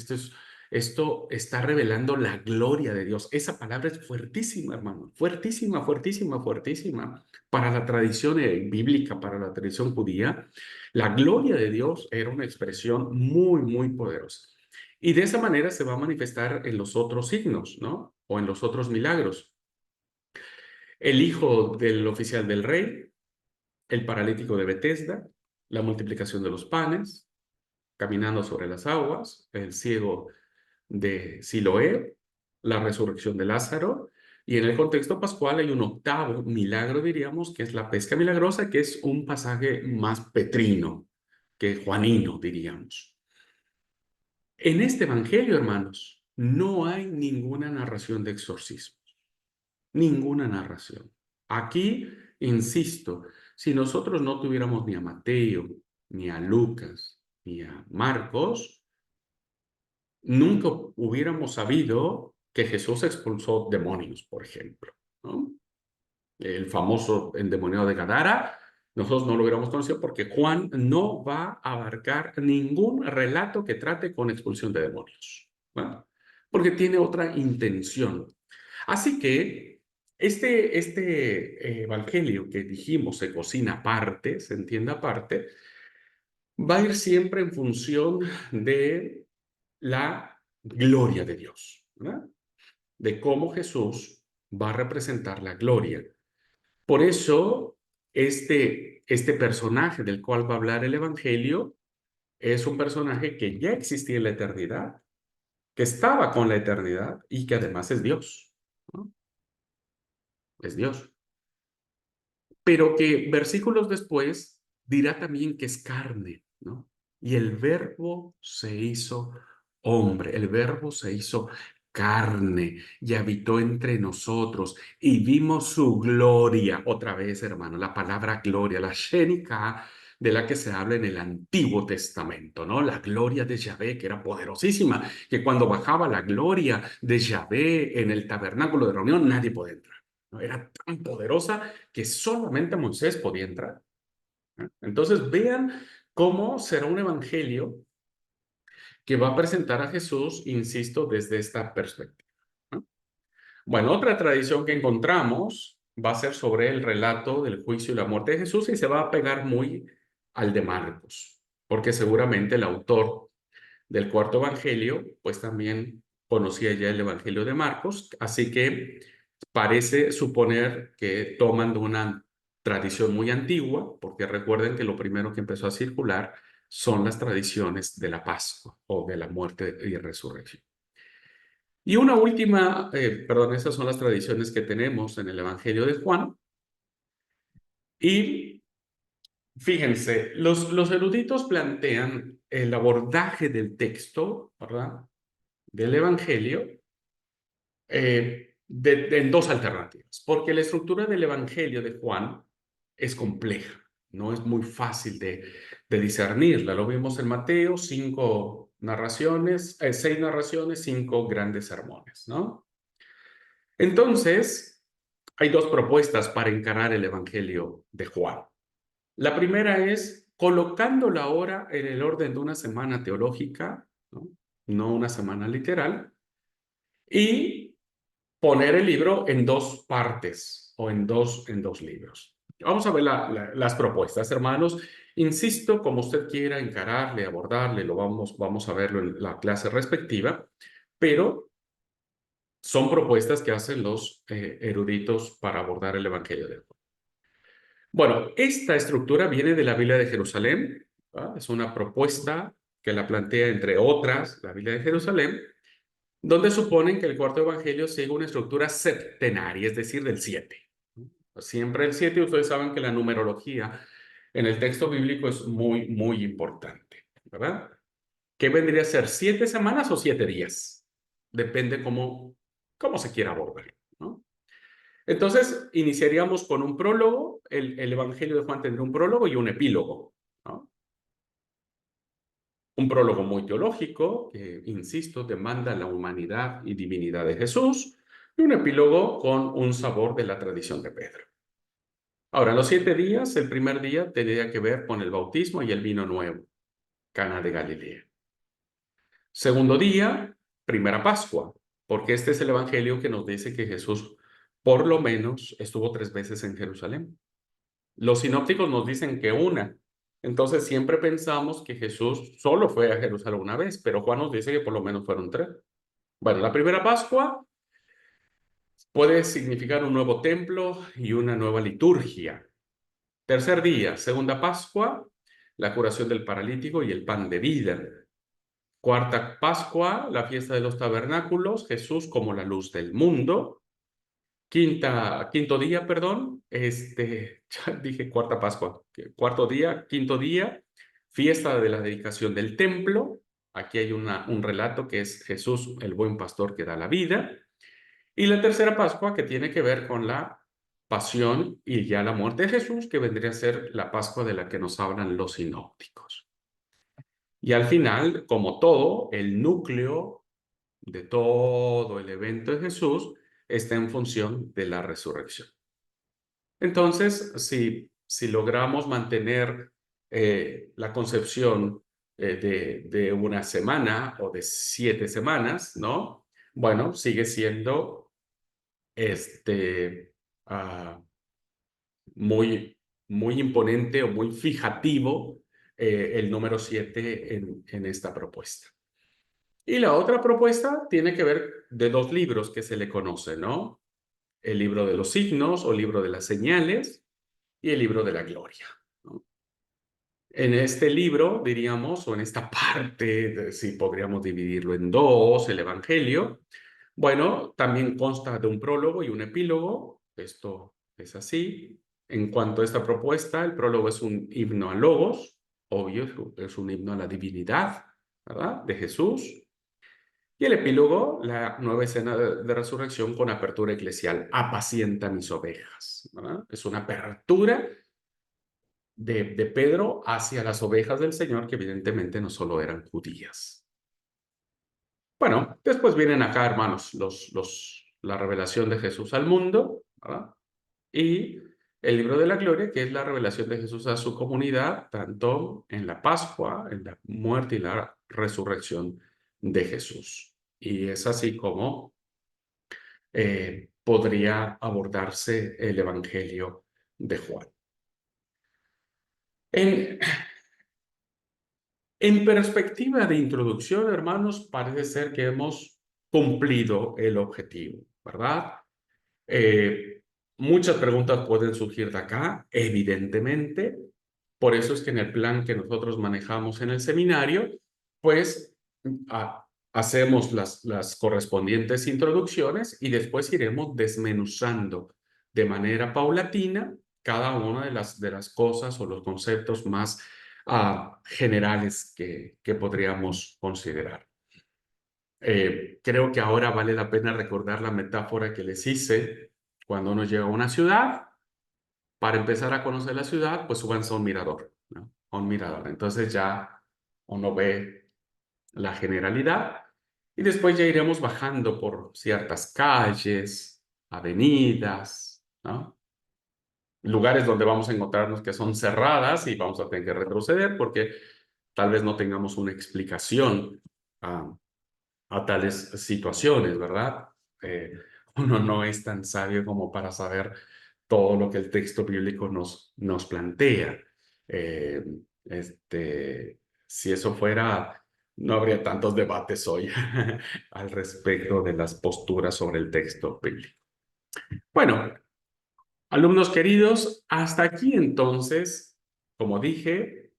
Esto está revelando la gloria de Dios. Esa palabra es fuertísima, hermano, fuertísima, fuertísima, fuertísima. Para la tradición bíblica, para la tradición judía, la gloria de Dios era una expresión muy, muy poderosa. Y de esa manera se va a manifestar en los otros signos, ¿no? O en los otros milagros. El hijo del oficial del rey, el paralítico de Betesda, la multiplicación de los panes, caminando sobre las aguas, el ciego de Siloé, la resurrección de Lázaro, y en el contexto pascual hay un octavo milagro, diríamos, que es la pesca milagrosa, que es un pasaje más petrino que juanino, diríamos. En este evangelio, hermanos, no hay ninguna narración de exorcismo, ninguna narración. Aquí, insisto, si nosotros no tuviéramos ni a Mateo, ni a Lucas, ni a Marcos, nunca hubiéramos sabido que Jesús expulsó demonios, por ejemplo, ¿no? El famoso endemoniado de Gadara, nosotros no lo hubiéramos conocido porque Juan no va a abarcar ningún relato que trate con expulsión de demonios, ¿no? Porque tiene otra intención. Así que este evangelio que dijimos se cocina aparte, se entiende aparte, va a ir siempre en función de la gloria de Dios, ¿verdad? De cómo Jesús va a representar la gloria. Por eso, este personaje del cual va a hablar el Evangelio es un personaje que ya existía en la eternidad, que estaba con la eternidad y que además es Dios, ¿no? Es Dios. Pero que versículos después dirá también que es carne, ¿no? Y el verbo se hizo hombre, el verbo se hizo carne y habitó entre nosotros y vimos su gloria. Otra vez, hermano, la palabra gloria, la Shenikah, de la que se habla en el Antiguo Testamento, ¿no? La gloria de Yahvé, que era poderosísima, que cuando bajaba la gloria de Yahvé en el tabernáculo de reunión, nadie podía entrar, ¿no? Era tan poderosa que solamente Moisés podía entrar, ¿no? Entonces vean cómo será un evangelio que va a presentar a Jesús, insisto, desde esta perspectiva, ¿no? Bueno, otra tradición que encontramos va a ser sobre el relato del juicio y la muerte de Jesús y se va a pegar muy al de Marcos, porque seguramente el autor del cuarto evangelio, pues también conocía ya el evangelio de Marcos, así que parece suponer que toman de una tradición muy antigua, porque recuerden que lo primero que empezó a circular son las tradiciones de la Pascua o de la muerte y resurrección. Y una última, perdón, esas son las tradiciones que tenemos en el Evangelio de Juan. Y fíjense, los eruditos plantean el abordaje del texto, ¿verdad? Del Evangelio en dos alternativas, porque la estructura del Evangelio de Juan es compleja, no es muy fácil de discernirla. Lo vimos en Mateo, seis narraciones, cinco grandes sermones, ¿no? Entonces, hay dos propuestas para encarar el Evangelio de Juan. La primera es colocando la hora en el orden de una semana teológica, ¿no? No una semana literal, y poner el libro en dos partes o en dos libros. Vamos a ver las propuestas, hermanos. Insisto, como usted quiera encararle, abordarle, vamos a verlo en la clase respectiva, pero son propuestas que hacen los eruditos para abordar el Evangelio de Juan. Bueno, esta estructura viene de la Biblia de Jerusalén, ¿verdad? Es una propuesta que la plantea, entre otras, la Biblia de Jerusalén, donde suponen que el cuarto evangelio sigue una estructura septenaria, es decir, del 7. Siempre el 7, ustedes saben que la numerología en el texto bíblico es muy, muy importante, ¿verdad? ¿Qué vendría a ser? ¿7 semanas o 7 días? Depende cómo se quiera abordar, ¿no? Entonces, iniciaríamos con un prólogo. El Evangelio de Juan tendrá un prólogo y un epílogo, ¿no? Un prólogo muy teológico, que, insisto, demanda la humanidad y divinidad de Jesús, y un epílogo con un sabor de la tradición de Pedro. Ahora, los 7 días, el primer día tendría que ver con el bautismo y el vino nuevo, Cana de Galilea. Segundo día, primera Pascua, porque este es el evangelio que nos dice que Jesús, por lo menos, estuvo 3 veces en Jerusalén. Los sinópticos nos dicen que una. Entonces siempre pensamos que Jesús solo fue a Jerusalén una vez, pero Juan nos dice que por lo menos fueron 3. Bueno, la primera Pascua puede significar un nuevo templo y una nueva liturgia. Tercer día, segunda Pascua, la curación del paralítico y el pan de vida. Cuarta Pascua, la fiesta de los tabernáculos, Jesús como la luz del mundo. Quinto día, perdón, ya dije cuarta Pascua, quinto día, fiesta de la dedicación del templo. Aquí hay un relato que es Jesús, el buen pastor que da la vida. Y la tercera Pascua, que tiene que ver con la pasión y ya la muerte de Jesús, que vendría a ser la Pascua de la que nos hablan los sinópticos. Y al final, como todo, el núcleo de todo el evento de Jesús está en función de la resurrección. Entonces, si logramos mantener la concepción de una semana o de 7 semanas, ¿no? Bueno, sigue siendo ah, muy, muy imponente o muy fijativo el número 7 en esta propuesta. Y la otra propuesta tiene que ver de dos libros que se le conocen, ¿no? El libro de los signos o libro de las señales y el libro de la gloria, ¿no? En este libro, diríamos, o en esta parte, si podríamos dividirlo en dos, el Evangelio, bueno, también consta de un prólogo y un epílogo. Esto es así. En cuanto a esta propuesta, el prólogo es un himno a Logos, obvio, es un himno a la divinidad, ¿verdad? De Jesús. Y el epílogo, la nueva escena de resurrección con apertura eclesial, apacienta mis ovejas, ¿verdad? Es una apertura de Pedro hacia las ovejas del Señor, que evidentemente no solo eran judías. Bueno, después vienen acá, hermanos, la revelación de Jesús al mundo, ¿verdad? Y el libro de la gloria, que es la revelación de Jesús a su comunidad, tanto en la Pascua, en la muerte y la resurrección de Jesús. Y es así como podría abordarse el Evangelio de Juan. En, En perspectiva de introducción, hermanos, parece ser que hemos cumplido el objetivo, ¿verdad? Eh, Muchas preguntas pueden surgir de acá, evidentemente. Por eso es que en el plan que nosotros manejamos en el seminario, pues hacemos las correspondientes introducciones y después iremos desmenuzando de manera paulatina cada una de las cosas o los conceptos más generales que podríamos considerar. Creo que ahora vale la pena recordar la metáfora que les hice cuando uno llega a una ciudad. Para empezar a conocer la ciudad, pues súbanse a un mirador, ¿no? A un mirador. Entonces ya uno ve la generalidad y después ya iremos bajando por ciertas calles, avenidas, ¿no? Lugares donde vamos a encontrarnos que son cerradas y vamos a tener que retroceder porque tal vez no tengamos una explicación a tales situaciones, ¿verdad? Eh, Uno no es tan sabio como para saber todo lo que el texto bíblico nos plantea. Eh, si eso fuera, no habría tantos debates hoy al respecto de las posturas sobre el texto bíblico. Bueno, alumnos queridos, hasta aquí entonces, como dije,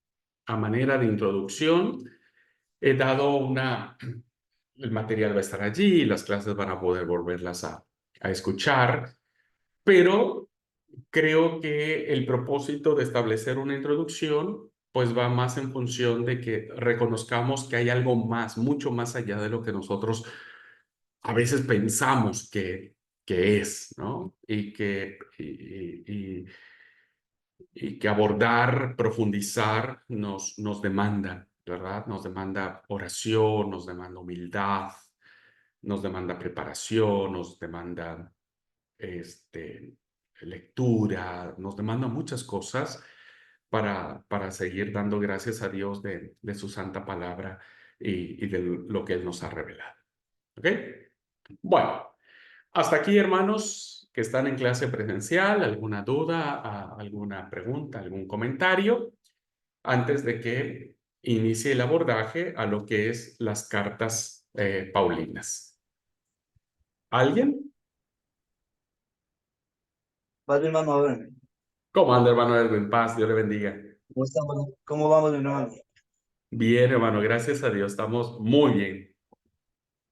a manera de introducción, he dado el material va a estar allí, las clases van a poder volverlas a escuchar, pero creo que el propósito de establecer una introducción pues va más en función de que reconozcamos que hay algo más, mucho más allá de lo que nosotros a veces pensamos que es, ¿no? Y que abordar, profundizar nos demanda, ¿verdad? Nos demanda oración, nos demanda humildad, nos demanda preparación, nos demanda lectura, nos demanda muchas cosas para seguir dando gracias a Dios de su santa palabra y de lo que Él nos ha revelado. ¿Ok? Bueno, hasta aquí, hermanos, que están en clase presencial. ¿Alguna duda, alguna pregunta, algún comentario? Antes de que inicie el abordaje a lo que es las cartas paulinas. ¿Alguien? Padre hermano, a ver, ¿Cómo anda, hermano Edwin? Paz, Dios le bendiga. ¿cómo estamos? ¿Cómo vamos, mi hermano? Bien, hermano, gracias a Dios, estamos muy bien.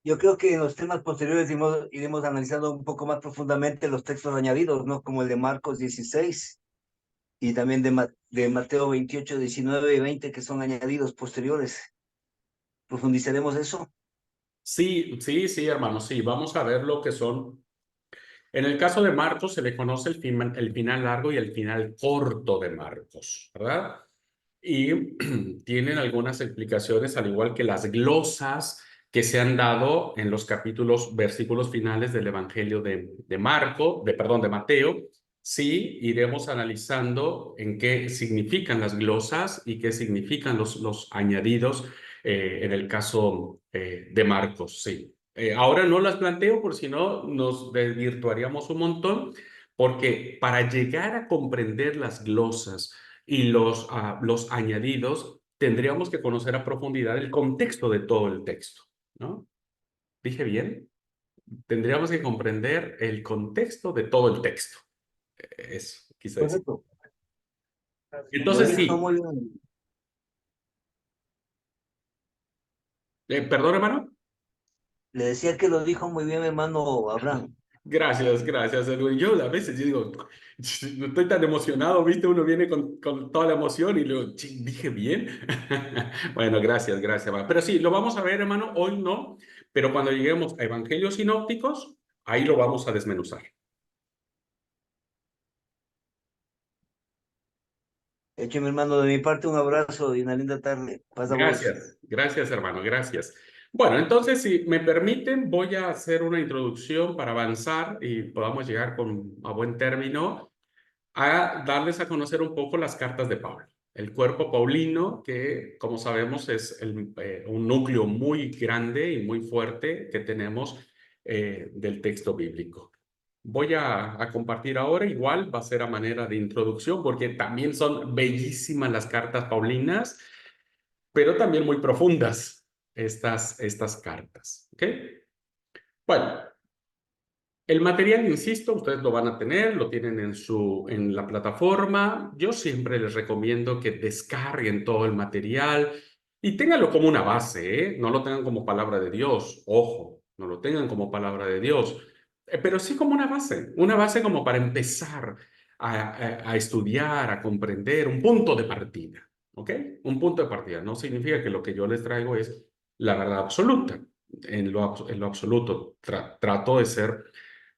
Yo creo que en los temas posteriores iremos analizando un poco más profundamente los textos añadidos, ¿no? Como el de Marcos 16 y también de Mateo 28, 19 y 20, que son añadidos posteriores. ¿Profundizaremos eso? Sí, sí, sí, hermano, sí, vamos a ver lo que son. En el caso de Marcos se le conoce el final largo y el final corto de Marcos, ¿verdad? Y tienen algunas explicaciones, al igual que las glosas que se han dado en los capítulos, versículos finales del Evangelio perdón, de Mateo. Sí, iremos analizando en qué significan las glosas y qué significan los añadidos en el caso de Marcos, sí. Ahora no las planteo por si no nos desvirtuaríamos un montón, porque para llegar a comprender las glosas y los añadidos, tendríamos que conocer a profundidad el contexto de todo el texto, ¿no? ¿Dije bien? Tendríamos que comprender el contexto de todo el texto. Eso quise decir. Correcto. Lo has Entonces, dicho sí, muy bien. Perdón, hermano. Le decía que lo dijo muy bien mi hermano Abraham. Gracias, gracias, Edwin. Yo a veces yo digo, no estoy tan emocionado, ¿viste? Uno viene con toda la emoción y luego, "Chin, dije bien". Bueno, gracias, gracias. Va. Pero sí, lo vamos a ver, hermano, hoy no, pero cuando lleguemos a Evangelios sinópticos, ahí lo vamos a desmenuzar. Hecho, mi hermano, de mi parte, un abrazo y una linda tarde. Pasa vos. Gracias, gracias, hermano, gracias. Bueno, entonces, si me permiten, voy a hacer una introducción para avanzar y podamos llegar a buen término a darles a conocer un poco las cartas de Pablo. El cuerpo paulino, que como sabemos es un núcleo muy grande y muy fuerte que tenemos del texto bíblico. Voy a compartir ahora, igual va a ser a manera de introducción, porque también son bellísimas las cartas paulinas, pero también muy profundas estas cartas. ¿Ok? Bueno, el material, insisto, ustedes lo van a tener, lo tienen en la plataforma. Yo siempre les recomiendo que descarguen todo el material y ténganlo como una base, ¿eh? No lo tengan como palabra de Dios, ojo, no lo tengan como palabra de Dios, pero sí como una base como para empezar a estudiar, a comprender, un punto de partida, ¿ok? Un punto de partida. No significa que lo que yo les traigo es la verdad absoluta. En lo absoluto, trato de ser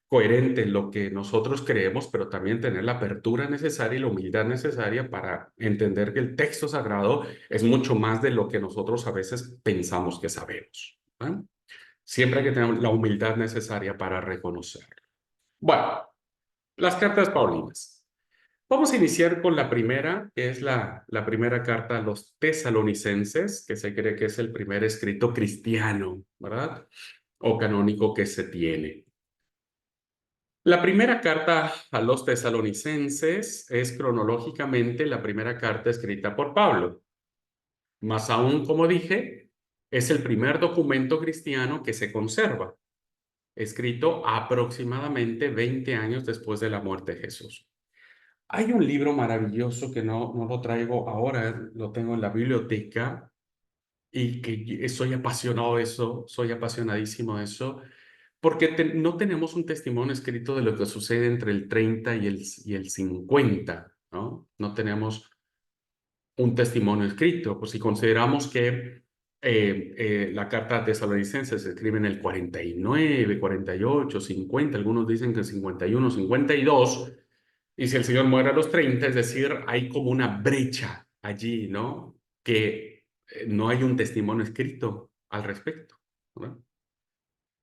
coherente en lo que nosotros creemos, pero también tener la apertura necesaria y la humildad necesaria para entender que el texto sagrado es mucho más de lo que nosotros a veces pensamos que sabemos. ¿Eh? Siempre hay que tener la humildad necesaria para reconocerlo. Bueno, las cartas paulinas. Vamos a iniciar con la primera, que es la primera carta a los tesalonicenses, que se cree que es el primer escrito cristiano, ¿verdad? O canónico que se tiene. La primera carta a los tesalonicenses es cronológicamente la primera carta escrita por Pablo. Más aún, como dije, es el primer documento cristiano que se conserva, escrito aproximadamente 20 años después de la muerte de Jesús. Hay un libro maravilloso que no lo traigo ahora, lo tengo en la biblioteca y que soy apasionado de eso, soy apasionadísimo de eso, porque no tenemos un testimonio escrito de lo que sucede entre el 30 y el 50, ¿no? No tenemos un testimonio escrito. Pues si consideramos que la carta de Tesalonicenses se escribe en el 49, 48, 50, algunos dicen que 51, 52, y si el Señor muere a los 30, es decir, hay como una brecha allí, ¿no? Que no hay un testimonio escrito al respecto, ¿no?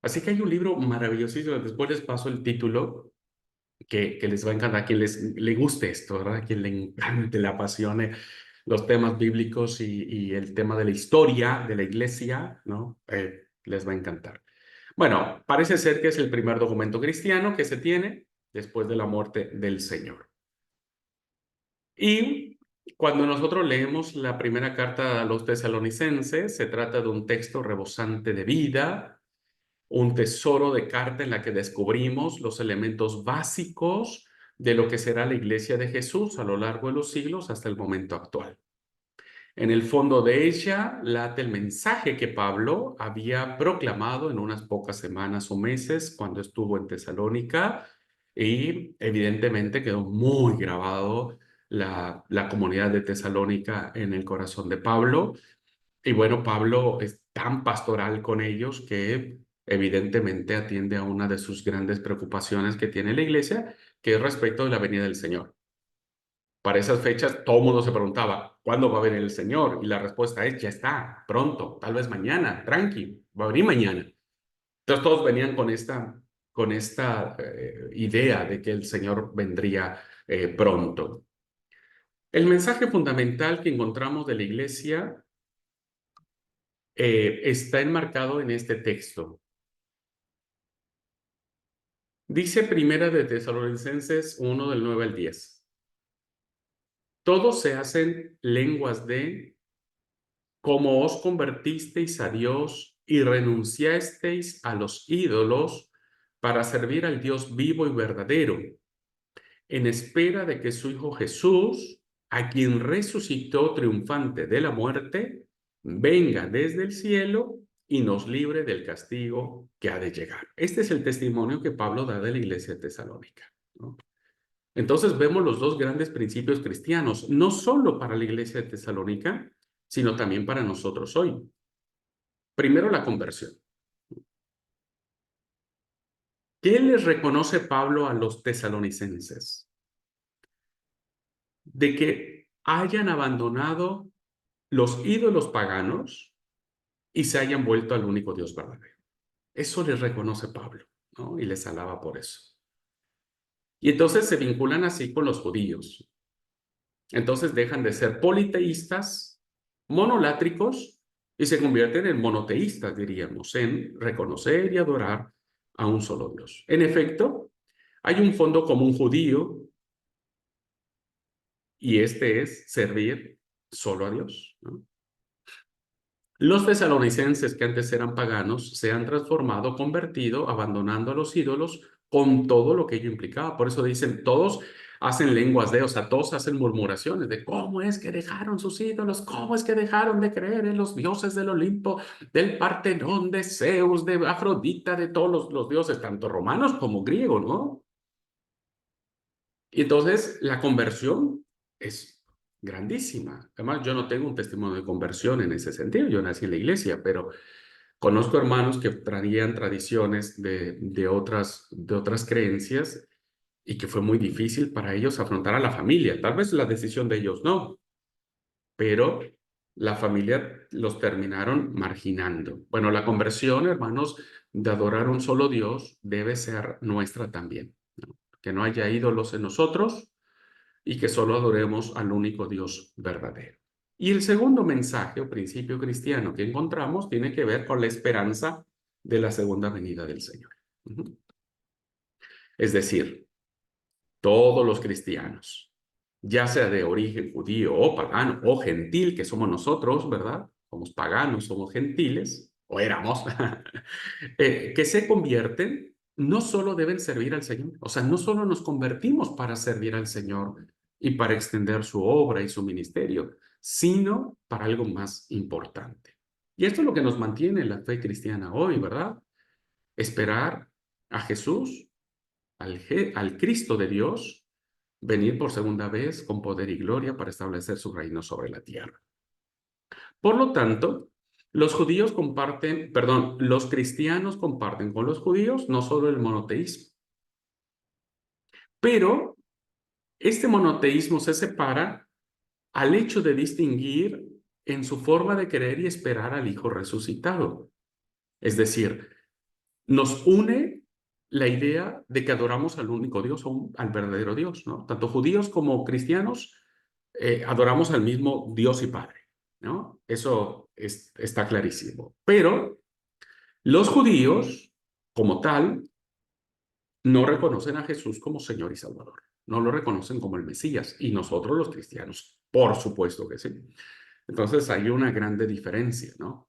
Así que hay un libro maravillosísimo, después les paso el título, que les va a encantar, a quien le guste esto, ¿verdad? A quien le encante, le apasione los temas bíblicos y el tema de la historia de la iglesia, ¿no? Les va a encantar. Bueno, parece ser que es el primer documento cristiano que se tiene después de la muerte del Señor. Y cuando nosotros leemos la primera carta a los tesalonicenses, se trata de un texto rebosante de vida, un tesoro de carta en la que descubrimos los elementos básicos de lo que será la iglesia de Jesús a lo largo de los siglos hasta el momento actual. En el fondo de ella late el mensaje que Pablo había proclamado en unas pocas semanas o meses cuando estuvo en Tesalónica y evidentemente quedó muy grabado la comunidad de Tesalónica en el corazón de Pablo. Y bueno, Pablo es tan pastoral con ellos que evidentemente atiende a una de sus grandes preocupaciones que tiene la iglesia, que es respecto de la venida del Señor. Para esas fechas, todo el mundo se preguntaba, ¿cuándo va a venir el Señor? Y la respuesta es, ya está, pronto, tal vez mañana, tranqui, va a venir mañana. Entonces todos venían con esta idea de que el Señor vendría pronto. El mensaje fundamental que encontramos de la iglesia está enmarcado en este texto. Dice Primera de Tesalonicenses 1 del 9 al 10. Todos se hacen lenguas de como os convertisteis a Dios y renunciasteis a los ídolos para servir al Dios vivo y verdadero, en espera de que su Hijo Jesús, a quien resucitó triunfante de la muerte, venga desde el cielo y nos libre del castigo que ha de llegar. Este es el testimonio que Pablo da de la iglesia de Tesalónica, ¿no? Entonces vemos los dos grandes principios cristianos, no solo para la iglesia de Tesalónica, sino también para nosotros hoy. Primero, la conversión. ¿Qué les reconoce Pablo a los tesalonicenses? De que hayan abandonado los ídolos paganos y se hayan vuelto al único Dios verdadero. Eso les reconoce Pablo, ¿no? Y les alaba por eso. Y entonces se vinculan así con los judíos. Entonces dejan de ser politeístas, monolátricos, y se convierten en monoteístas, diríamos, en reconocer y adorar a un solo Dios. En efecto, hay un fondo común judío, y este es servir solo a Dios, ¿no? Los tesalonicenses, que antes eran paganos, se han transformado, convertido, abandonando a los ídolos con todo lo que ello implicaba. Por eso dicen, todos hacen lenguas de, o sea, todos hacen murmuraciones de cómo es que dejaron sus ídolos, cómo es que dejaron de creer en los dioses del Olimpo, del Partenón, de Zeus, de Afrodita, de todos los dioses, tanto romanos como griegos, ¿no? Y entonces la conversión es grandísima. Además, yo no tengo un testimonio de conversión en ese sentido. Yo nací en la iglesia, pero conozco hermanos que traían tradiciones de otras creencias y que fue muy difícil para ellos afrontar a la familia. Tal vez la decisión de ellos no, pero la familia los terminaron marginando. Bueno, la conversión, hermanos, de adorar a un solo Dios debe ser nuestra también, ¿no? Que no haya ídolos en nosotros y que solo adoremos al único Dios verdadero. Y el segundo mensaje o principio cristiano que encontramos tiene que ver con la esperanza de la segunda venida del Señor. Es decir, todos los cristianos, ya sea de origen judío o pagano o gentil, que somos nosotros, ¿verdad? Somos paganos, somos gentiles, o éramos, que se convierten, no solo deben servir al Señor, o sea, no solo nos convertimos para servir al Señor y para extender su obra y su ministerio, sino para algo más importante. Y esto es lo que nos mantiene en la fe cristiana hoy, ¿verdad? Esperar a Jesús, al Cristo de Dios, venir por segunda vez con poder y gloria para establecer su reino sobre la tierra. Por lo tanto, los cristianos comparten con los judíos no solo el monoteísmo, pero este monoteísmo se separa al hecho de distinguir en su forma de creer y esperar al Hijo resucitado. Es decir, nos une la idea de que adoramos al único Dios, al verdadero Dios, ¿no? Tanto judíos como cristianos adoramos al mismo Dios y Padre, ¿no? Eso está clarísimo. Pero los judíos, como tal, no reconocen a Jesús como Señor y Salvador. No lo reconocen como el Mesías. Y nosotros los cristianos, por supuesto que sí. Entonces hay una grande diferencia, ¿no?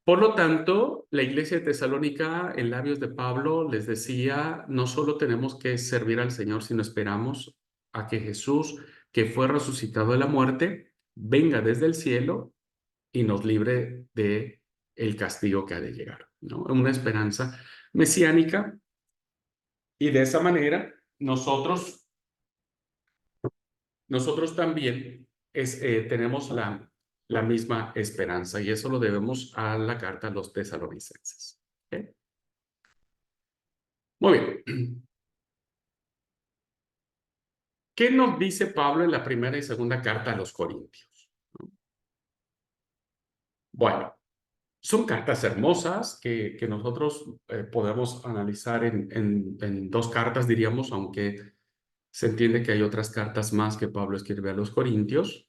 Por lo tanto, la iglesia de Tesalónica, en labios de Pablo, les decía, no solo tenemos que servir al Señor, sino esperamos a que Jesús, que fue resucitado de la muerte, venga desde el cielo y nos libre de el castigo que ha de llegar, ¿no? Una esperanza mesiánica. Y de esa manera, nosotros también tenemos la misma esperanza, y eso lo debemos a la carta a los tesalonicenses. ¿Okay? Muy bien. ¿Qué nos dice Pablo en la primera y segunda carta a los Corintios? Bueno, son cartas hermosas que nosotros podemos analizar en dos cartas, diríamos, aunque se entiende que hay otras cartas más que Pablo escribe a los Corintios.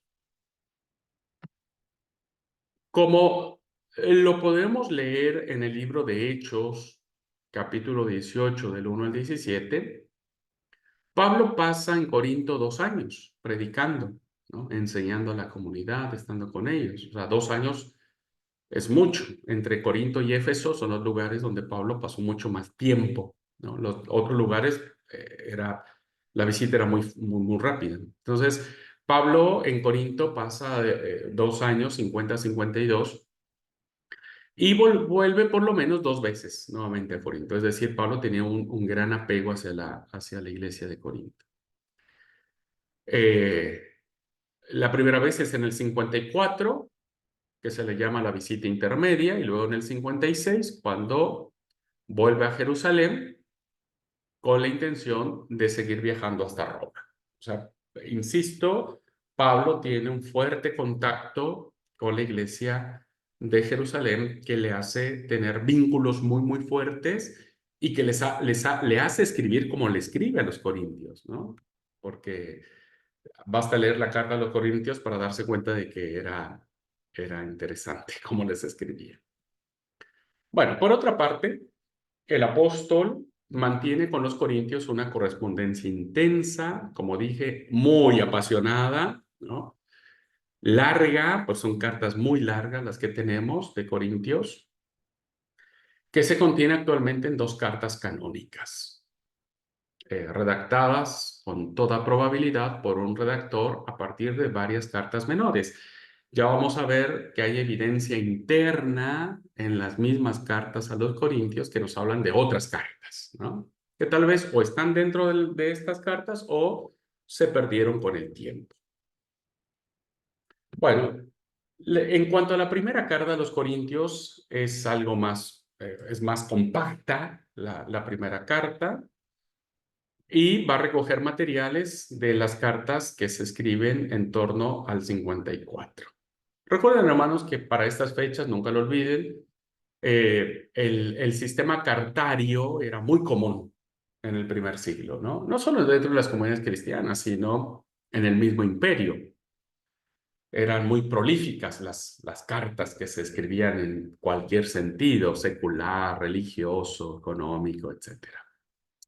Como lo podemos leer en el libro de Hechos, capítulo 18, del 1 al 17, Pablo pasa en Corinto 2 años predicando, ¿no? Enseñando a la comunidad, estando con ellos. O sea, 2 años es mucho. Entre Corinto y Éfeso son los lugares donde Pablo pasó mucho más tiempo, ¿no? Los otros lugares, la visita era muy, muy, muy rápida. Entonces, Pablo en Corinto pasa 2 años, 50-52, Y vuelve por lo menos 2 veces nuevamente a Corinto. Es decir, Pablo tenía un gran apego hacia la iglesia de Corinto. Eh, la primera vez es en el 54, que se le llama la visita intermedia, y luego en el 56, cuando vuelve a Jerusalén con la intención de seguir viajando hasta Roma. O sea, insisto, Pablo tiene un fuerte contacto con la iglesia de Jerusalén que le hace tener vínculos muy, muy fuertes y que le hace escribir como le escribe a los corintios, ¿no? Porque basta leer la carta a los corintios para darse cuenta de que era interesante cómo les escribía. Bueno, por otra parte, el apóstol mantiene con los corintios una correspondencia intensa, como dije, muy apasionada, ¿no? Larga, pues son cartas muy largas las que tenemos de Corintios, que se contiene actualmente en 2 cartas canónicas, redactadas con toda probabilidad por un redactor a partir de varias cartas menores. Ya vamos a ver que hay evidencia interna en las mismas cartas a los corintios que nos hablan de otras cartas, ¿no? Que tal vez o están dentro de estas cartas o se perdieron con el tiempo. Bueno, en cuanto a la primera carta a los corintios, es algo más, es más compacta la primera carta y va a recoger materiales de las cartas que se escriben en torno al 54. Recuerden, hermanos, que para estas fechas, nunca lo olviden, el sistema cartario era muy común en el primer siglo, ¿no? No solo dentro de las comunidades cristianas, sino en el mismo imperio. Eran muy prolíficas las cartas que se escribían en cualquier sentido, secular, religioso, económico, etcétera.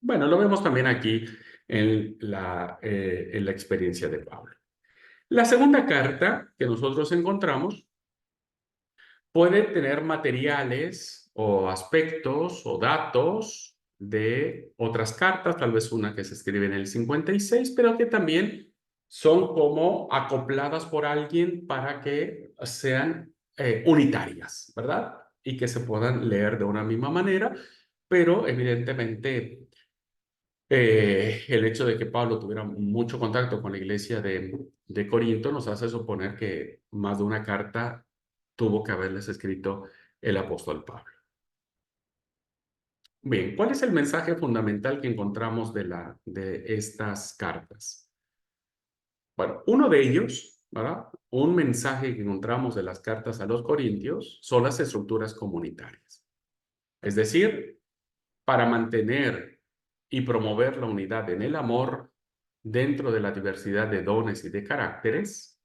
Bueno, lo vemos también aquí en la experiencia de Pablo. La segunda carta que nosotros encontramos puede tener materiales o aspectos o datos de otras cartas, tal vez una que se escribe en el 56, pero que también son como acopladas por alguien para que sean unitarias, ¿verdad? Y que se puedan leer de una misma manera, pero evidentemente el hecho de que Pablo tuviera mucho contacto con la iglesia de Corinto nos hace suponer que más de una carta tuvo que haberles escrito el apóstol Pablo. Bien, ¿cuál es el mensaje fundamental que encontramos de estas cartas? Bueno, uno de ellos, ¿verdad? Un mensaje que encontramos de las cartas a los corintios son las estructuras comunitarias. Es decir, para mantener y promover la unidad en el amor dentro de la diversidad de dones y de caracteres,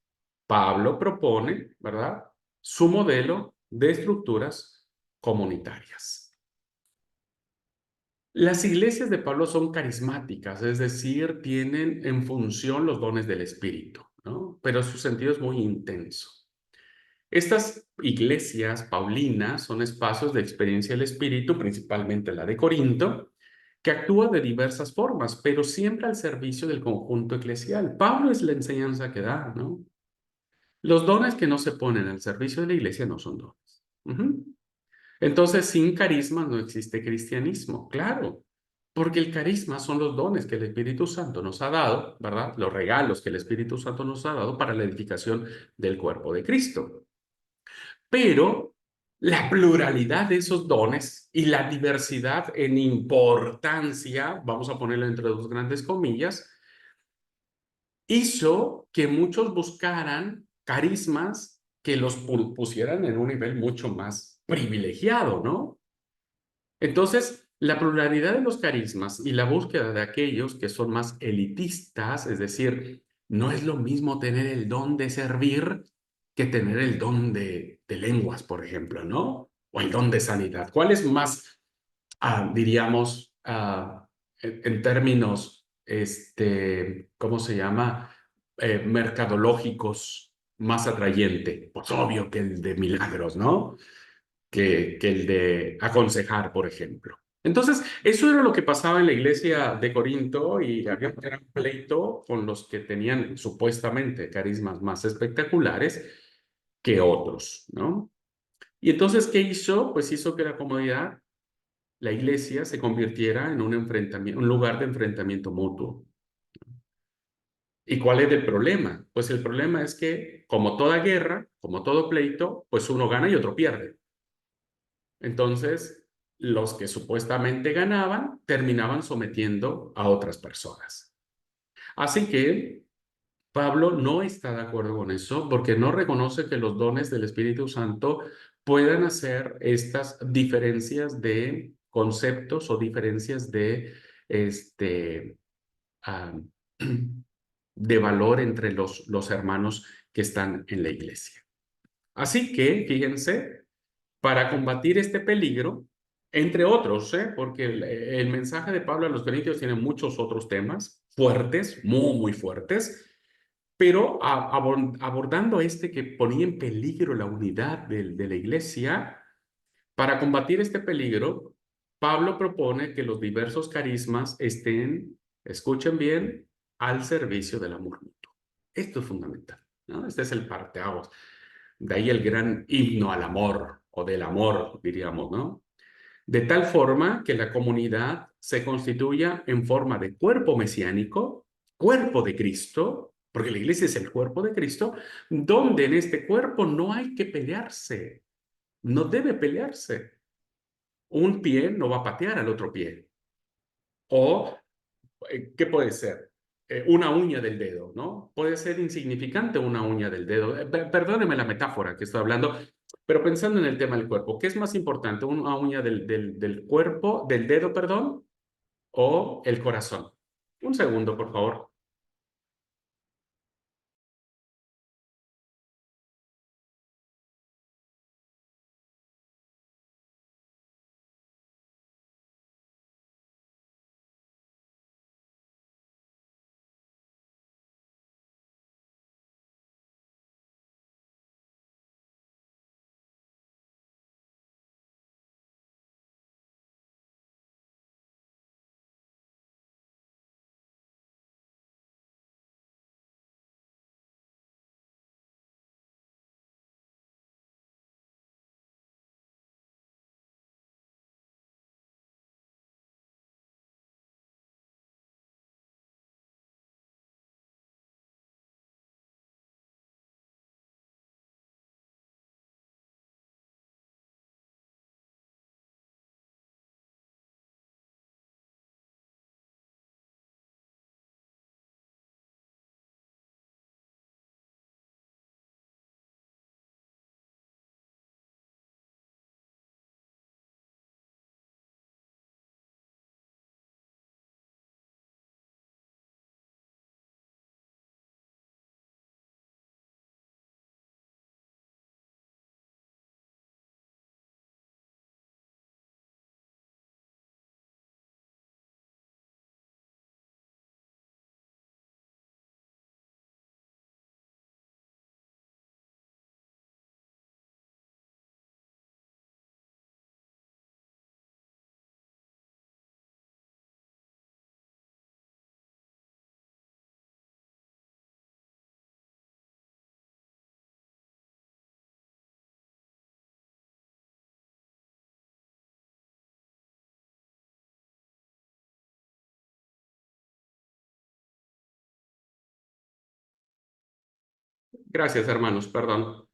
Pablo propone, ¿verdad?, su modelo de estructuras comunitarias. Las iglesias de Pablo son carismáticas, es decir, tienen en función los dones del Espíritu, ¿no? Pero su sentido es muy intenso. Estas iglesias paulinas son espacios de experiencia del Espíritu, principalmente la de Corinto, que actúa de diversas formas, pero siempre al servicio del conjunto eclesial. Pablo es la enseñanza que da, ¿no? Los dones que no se ponen al servicio de la iglesia no son dones. Entonces, sin carisma no existe cristianismo, claro, porque el carisma son los dones que el Espíritu Santo nos ha dado, ¿verdad? Los regalos que el Espíritu Santo nos ha dado para la edificación del cuerpo de Cristo. Pero la pluralidad de esos dones y la diversidad en importancia, vamos a ponerlo entre 2 grandes comillas, hizo que muchos buscaran carismas que los pusieran en un nivel mucho más privilegiado, ¿no? Entonces, la pluralidad de los carismas y la búsqueda de aquellos que son más elitistas, es decir, no es lo mismo tener el don de servir que tener el don de lenguas, por ejemplo, ¿no? O el don de sanidad. ¿Cuál es más, diríamos, en términos, ¿cómo se llama? Mercadológicos, más atrayente? Pues obvio que el de milagros, ¿no? Que el de aconsejar, por ejemplo. Entonces, eso era lo que pasaba en la iglesia de Corinto y había un gran pleito con los que tenían supuestamente carismas más espectaculares que otros, ¿no? Y entonces, ¿qué hizo? Pues hizo que la comunidad, la iglesia, se convirtiera en un enfrentamiento, un lugar de enfrentamiento mutuo. ¿Y cuál es el problema? Pues el problema es que, como toda guerra, como todo pleito, pues uno gana y otro pierde. Entonces, los que supuestamente ganaban terminaban sometiendo a otras personas. Así que Pablo no está de acuerdo con eso porque no reconoce que los dones del Espíritu Santo puedan hacer estas diferencias de conceptos o diferencias de, este, ah, de valor entre los hermanos que están en la iglesia. Así que, fíjense, para combatir este peligro, entre otros, porque el mensaje de Pablo a los Corintios tiene muchos otros temas fuertes, muy, muy fuertes, pero abordando este que ponía en peligro la unidad de la iglesia, para combatir este peligro, Pablo propone que los diversos carismas estén, escuchen bien, al servicio del amor mutuo. Esto es fundamental, ¿no? Este es el parteaguas. De ahí el gran himno al amor, o del amor, diríamos, ¿no? De tal forma que la comunidad se constituya en forma de cuerpo mesiánico, cuerpo de Cristo, porque la iglesia es el cuerpo de Cristo, donde en este cuerpo no hay que pelearse, no debe pelearse. Un pie no va a patear al otro pie. O, ¿qué puede ser? Una uña del dedo, ¿no? Puede ser insignificante una uña del dedo. Perdóneme la metáfora que estoy hablando, pero pensando en el tema del cuerpo, ¿qué es más importante? ¿Una uña del cuerpo, del dedo, perdón, o el corazón? Un segundo, por favor. Gracias, hermanos, perdón.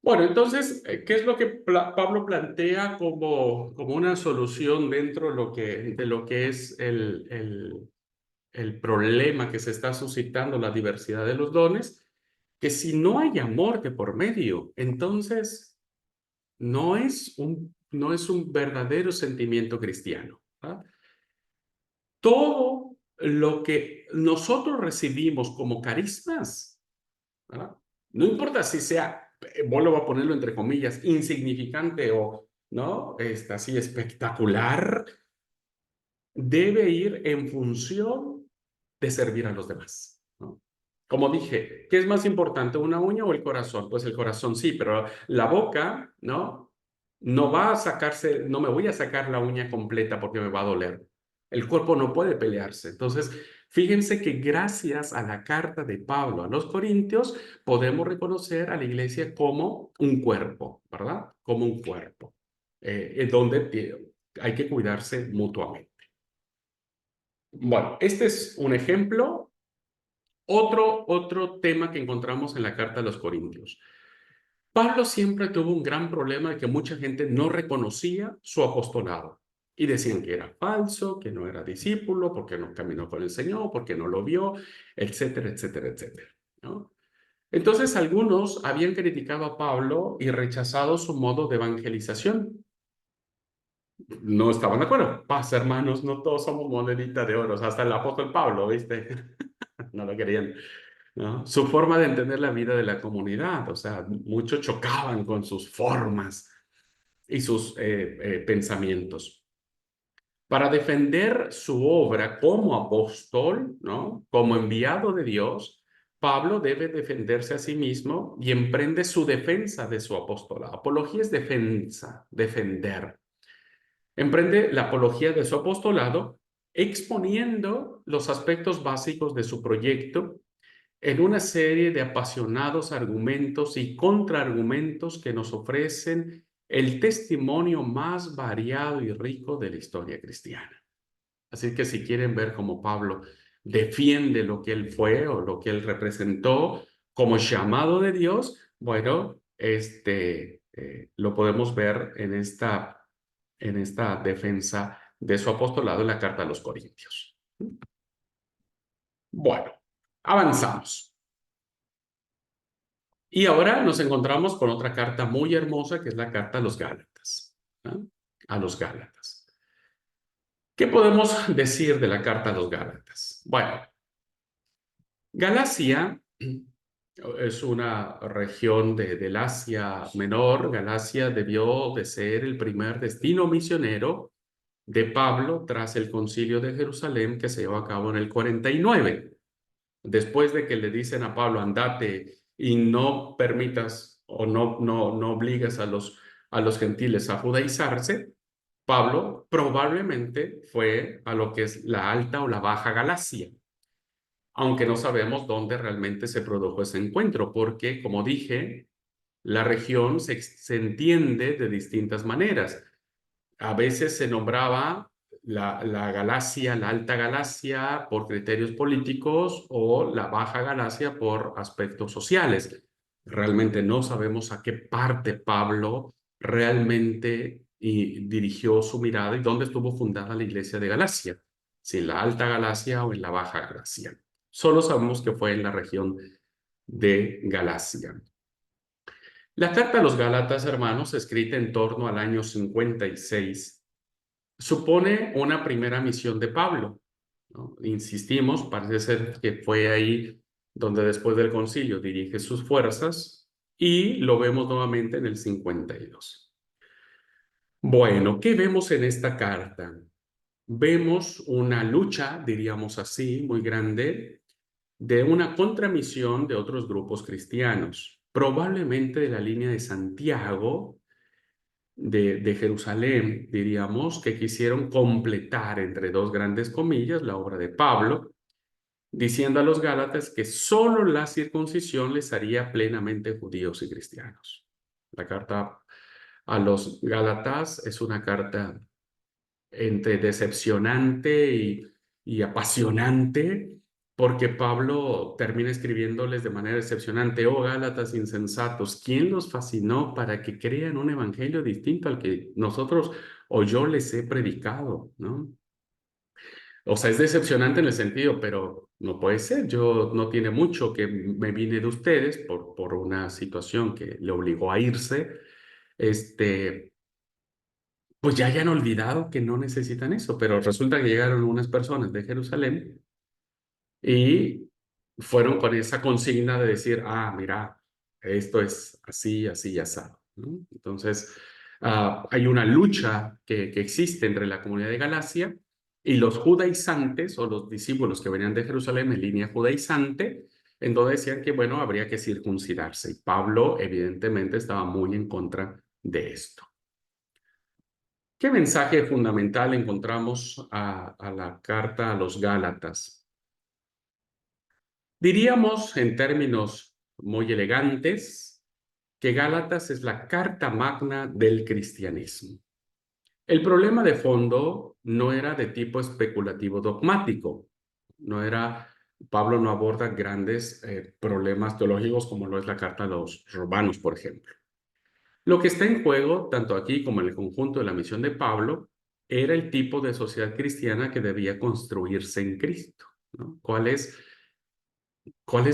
Bueno, entonces, ¿qué es lo que Pablo plantea como una solución dentro de lo que es el problema que se está suscitando, la diversidad de los dones? Que si no hay amor de por medio, entonces no es un verdadero sentimiento cristiano. ¿Ah? Todo lo que nosotros recibimos como carismas, ¿verdad? No importa si sea, vuelvo a ponerlo entre comillas, insignificante o, ¿no? Así espectacular, debe ir en función de servir a los demás, ¿no? Como dije, ¿qué es más importante, una uña o el corazón? Pues el corazón sí, pero la boca, ¿no? No va a sacarse, no me voy a sacar la uña completa porque me va a doler. El cuerpo no puede pelearse. Entonces, Fíjense que gracias a la carta de Pablo a los Corintios podemos reconocer a la iglesia como un cuerpo, ¿verdad? Como un cuerpo, donde hay que cuidarse mutuamente. Bueno, este es un ejemplo. Otro tema que encontramos en la carta a los Corintios. Pablo siempre tuvo un gran problema de que mucha gente no reconocía su apostolado y decían que era falso, que no era discípulo, porque no caminó con el Señor, porque no lo vio, etcétera, etcétera, etcétera, ¿no? Entonces algunos habían criticado a Pablo y rechazado su modo de evangelización. No estaban de acuerdo. Paz, hermanos, no todos somos monedita de oro, hasta el apóstol Pablo, ¿viste? No lo querían, ¿no? Su forma de entender la vida de la comunidad, o sea, muchos chocaban con sus formas y sus pensamientos. Para defender su obra como apóstol, ¿no? Como enviado de Dios, Pablo debe defenderse a sí mismo y emprende su defensa de su apostolado. Apología es defensa, defender. Emprende la apología de su apostolado exponiendo los aspectos básicos de su proyecto en una serie de apasionados argumentos y contraargumentos que nos ofrecen el testimonio más variado y rico de la historia cristiana. Así que si quieren ver cómo Pablo defiende lo que él fue o lo que él representó como llamado de Dios, bueno, lo podemos ver en esta defensa de su apostolado en la carta a los Corintios. Bueno, avanzamos. Y ahora nos encontramos con otra carta muy hermosa que es la carta a los Gálatas, ¿no? A los Gálatas. ¿Qué podemos decir de la carta a los Gálatas? Bueno, Galacia es una región del Asia Menor. Galacia debió de ser el primer destino misionero de Pablo tras el concilio de Jerusalén que se llevó a cabo en el 49. Después de que le dicen a Pablo, andate y no permitas o no obligues a los gentiles a judaizarse, Pablo probablemente fue a lo que es la Alta o la Baja Galacia, aunque no sabemos dónde realmente se produjo ese encuentro, porque, como dije, la región se entiende de distintas maneras. A veces se nombraba la Galacia, la Alta Galacia, por criterios políticos o la Baja Galacia por aspectos sociales. Realmente no sabemos a qué parte Pablo realmente dirigió su mirada y dónde estuvo fundada la iglesia de Galacia, si en la Alta Galacia o en la Baja Galacia. Solo sabemos que fue en la región de Galacia. La carta a los Gálatas, hermanos, escrita en torno al año 56, supone una primera misión de Pablo, ¿no? Insistimos, parece ser que fue ahí donde después del concilio dirige sus fuerzas y lo vemos nuevamente en el 52. Bueno, ¿qué vemos en esta carta? Vemos una lucha, diríamos así, muy grande, de una contramisión de otros grupos cristianos, probablemente de la línea de Santiago, de Jerusalén, diríamos, que quisieron completar, entre dos grandes comillas, la obra de Pablo, diciendo a los Gálatas que solo la circuncisión les haría plenamente judíos y cristianos. La carta a los Gálatas es una carta entre decepcionante y apasionante, porque Pablo termina escribiéndoles de manera decepcionante: oh Gálatas insensatos, ¿quién los fascinó para que crean un evangelio distinto al que nosotros o yo les he predicado? ¿No? O sea, es decepcionante en el sentido, pero no puede ser. Yo no tiene mucho que me vine de ustedes por una situación que le obligó a irse. Pues ya hayan olvidado que no necesitan eso, pero resulta que llegaron unas personas de Jerusalén y fueron con esa consigna de decir, ah, mira, esto es así, así y así, ¿no? Entonces, hay una lucha que existe entre la comunidad de Galacia y los judaizantes o los discípulos que venían de Jerusalén en línea judaizante, en donde decían que, bueno, habría que circuncidarse. Y Pablo, evidentemente, estaba muy en contra de esto. ¿Qué mensaje fundamental encontramos a la carta a los Gálatas? Diríamos en términos muy elegantes que Gálatas es la carta magna del cristianismo. El problema de fondo no era de tipo especulativo dogmático, no era, Pablo no aborda grandes problemas teológicos como lo es la carta a los romanos, por ejemplo. Lo que está en juego, tanto aquí como en el conjunto de la misión de Pablo, era el tipo de sociedad cristiana que debía construirse en Cristo, ¿no? ¿Cuál es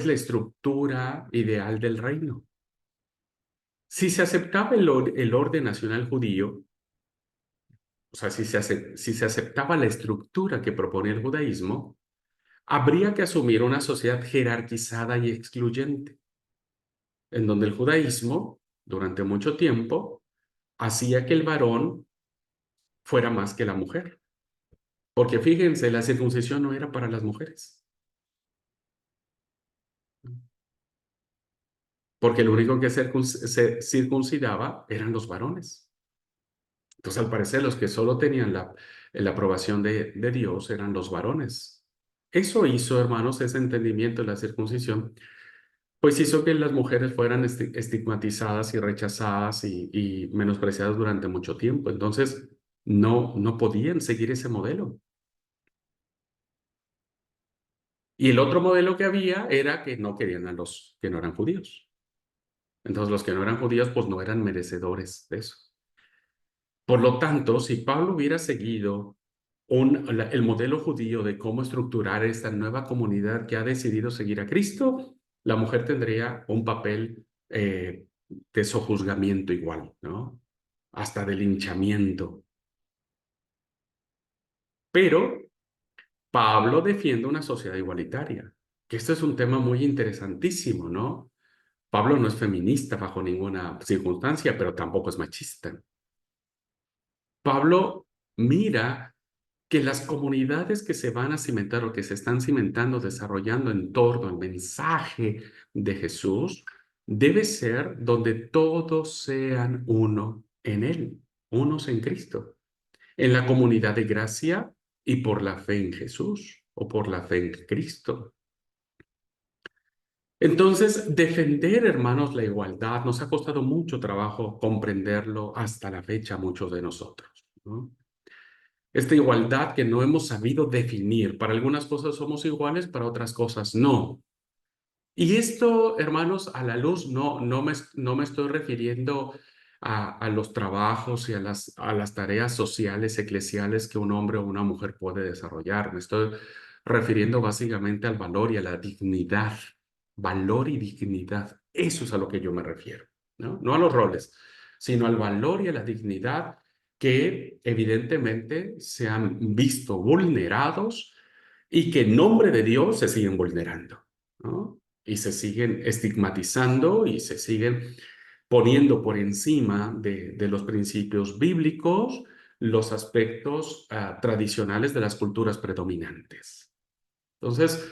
la estructura ideal del reino? Si se aceptaba el orden nacional judío, o sea, si se aceptaba la estructura que propone el judaísmo, habría que asumir una sociedad jerarquizada y excluyente, en donde el judaísmo, durante mucho tiempo, hacía que el varón fuera más que la mujer. Porque fíjense, la circuncisión no era para las mujeres, porque el único que se circuncidaba eran los varones. Entonces, al parecer, los que solo tenían la aprobación de Dios eran los varones. Eso hizo, hermanos, ese entendimiento de la circuncisión, pues hizo que las mujeres fueran estigmatizadas y rechazadas y menospreciadas durante mucho tiempo. Entonces, no podían seguir ese modelo. Y el otro modelo que había era que no querían a los que no eran judíos. Entonces, los que no eran judíos, pues no eran merecedores de eso. Por lo tanto, si Pablo hubiera seguido el modelo judío de cómo estructurar esta nueva comunidad que ha decidido seguir a Cristo, la mujer tendría un papel de sojuzgamiento igual, ¿no? Hasta de linchamiento. Pero Pablo defiende una sociedad igualitaria, que esto es un tema muy interesantísimo, ¿no? Pablo no es feminista bajo ninguna circunstancia, pero tampoco es machista. Pablo mira que las comunidades que se van a cimentar o que se están cimentando, desarrollando en torno al mensaje de Jesús, debe ser donde todos sean uno en Él, unos en Cristo, en la comunidad de gracia y por la fe en Jesús o por la fe en Cristo. Entonces, defender, hermanos, la igualdad nos ha costado mucho trabajo comprenderlo hasta la fecha, muchos de nosotros, ¿no? Esta igualdad que no hemos sabido definir. Para algunas cosas somos iguales, para otras cosas no. Y esto, hermanos, a la luz no me estoy refiriendo a los trabajos y a las tareas sociales, eclesiales que un hombre o una mujer puede desarrollar. Me estoy refiriendo básicamente al valor y a la dignidad. Valor y dignidad. Eso es a lo que yo me refiero, ¿no? No a los roles, sino al valor y a la dignidad que evidentemente se han visto vulnerados y que en nombre de Dios se siguen vulnerando, ¿no? Y se siguen estigmatizando y se siguen poniendo por encima de los principios bíblicos los aspectos tradicionales de las culturas predominantes. Entonces,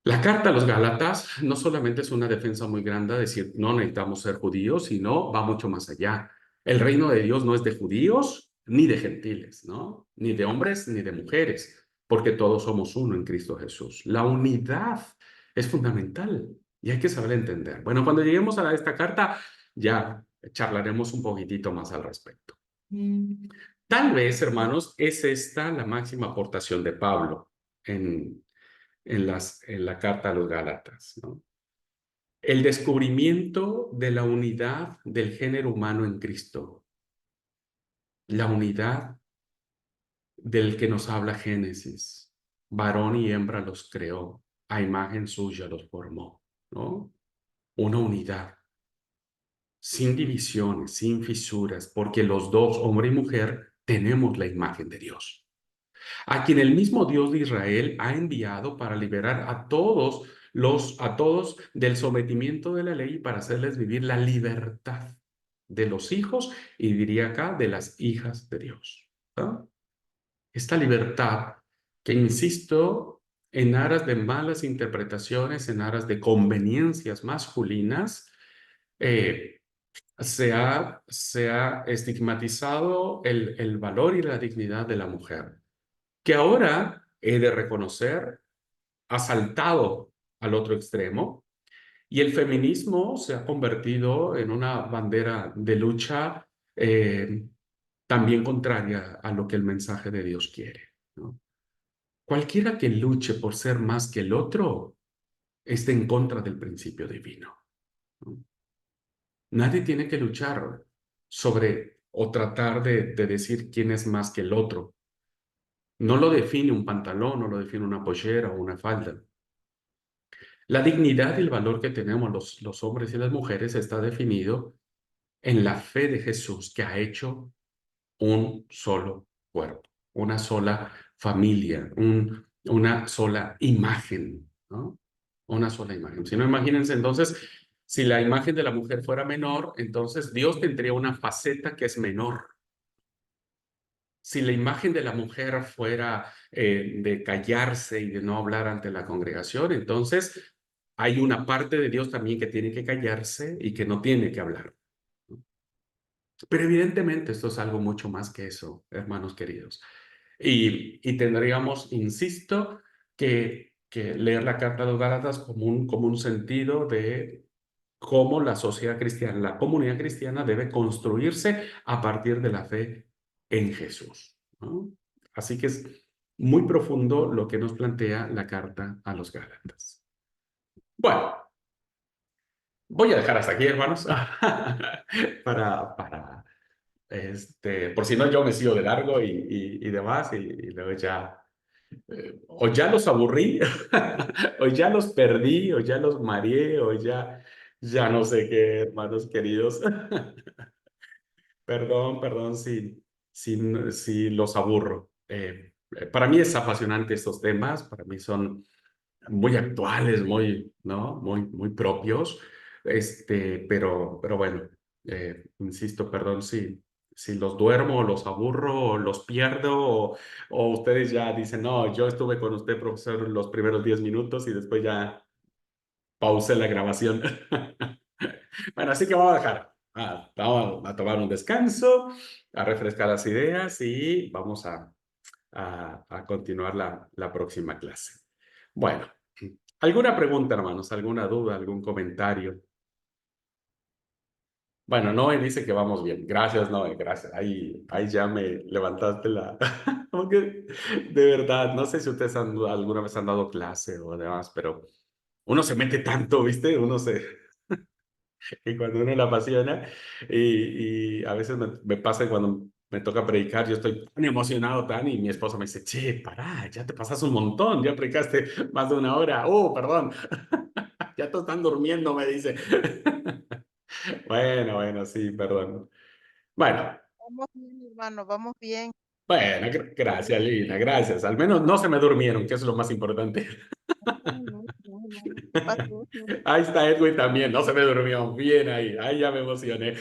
la carta a los Gálatas no solamente es una defensa muy grande de decir no necesitamos ser judíos, sino va mucho más allá. El reino de Dios no es de judíos ni de gentiles, ¿no? Ni de hombres ni de mujeres, porque todos somos uno en Cristo Jesús. La unidad es fundamental y hay que saber entender. Bueno, cuando lleguemos a esta carta ya charlaremos un poquitito más al respecto. Tal vez, hermanos, es esta la máxima aportación de Pablo en la carta a los Gálatas, ¿no? El descubrimiento de la unidad del género humano en Cristo, la unidad del que nos habla Génesis, varón y hembra los creó, a imagen suya los formó, ¿no? Una unidad, sin divisiones, sin fisuras, porque los dos, hombre y mujer, tenemos la imagen de Dios, a quien el mismo Dios de Israel ha enviado para liberar a todos del sometimiento de la ley y para hacerles vivir la libertad de los hijos y diría acá de las hijas de Dios, ¿no? Esta libertad que, insisto, en aras de malas interpretaciones, en aras de conveniencias masculinas, eh, se ha estigmatizado el valor y la dignidad de la mujer, que ahora he de reconocer ha saltado al otro extremo. Y el feminismo se ha convertido en una bandera de lucha también contraria a lo que el mensaje de Dios quiere, ¿no? Cualquiera que luche por ser más que el otro está en contra del principio divino, ¿no? Nadie tiene que luchar sobre o tratar de decir quién es más que el otro. No lo define un pantalón, no lo define una pollera o una falda. La dignidad y el valor que tenemos los hombres y las mujeres está definido en la fe de Jesús, que ha hecho un solo cuerpo, una sola familia, una sola imagen, ¿no? Una sola imagen. Si no, imagínense entonces, si la imagen de la mujer fuera menor, entonces Dios tendría una faceta que es menor. Si la imagen de la mujer fuera de callarse y de no hablar ante la congregación, entonces hay una parte de Dios también que tiene que callarse y que no tiene que hablar. Pero evidentemente esto es algo mucho más que eso, hermanos queridos. Y tendríamos, insisto, que leer la carta de los Gálatas como un sentido de cómo la sociedad cristiana, la comunidad cristiana debe construirse a partir de la fe en Jesús, ¿no? Así que es muy profundo lo que nos plantea la carta a los Gálatas. Bueno, voy a dejar hasta aquí, hermanos, por si no yo me sigo de largo y demás, y luego ya, o ya los aburrí, o ya los perdí, o ya los mareé, o ya no sé qué, hermanos queridos. Perdón si los aburro. Para mí es apasionante estos temas, para mí son muy actuales, muy, ¿no? Muy propios. Pero bueno, insisto, perdón si los duermo, o los aburro, o los pierdo, o ustedes ya dicen, no, yo estuve con usted, profesor, los primeros 10 minutos y después ya pausé la grabación. Bueno, así que vamos a dejar. Vamos a tomar un descanso, a refrescar las ideas y vamos a continuar la próxima clase. Bueno, ¿alguna pregunta, hermanos? ¿Alguna duda? ¿Algún comentario? Bueno, Noé dice que vamos bien. Gracias, Noé, gracias. Ahí ya me levantaste la... Porque de verdad, no sé si ustedes alguna vez han dado clase o demás, pero uno se mete tanto, ¿viste? Y cuando uno la apasiona, y a veces me pasa cuando me toca predicar, yo estoy tan emocionado, y mi esposa me dice, che, pará, ya te pasas un montón, ya predicaste más de una hora, oh, perdón, ya te están durmiendo, me dice. Bueno, sí, perdón. Bueno, Vamos bien, hermano, vamos bien. bueno, gracias, Lina, gracias. Al menos no se me durmieron, que eso es lo más importante. No, no, hermano, ¿qué pasó? Ahí está Edwin también, no se me durmió. Bien ahí ya me emocioné.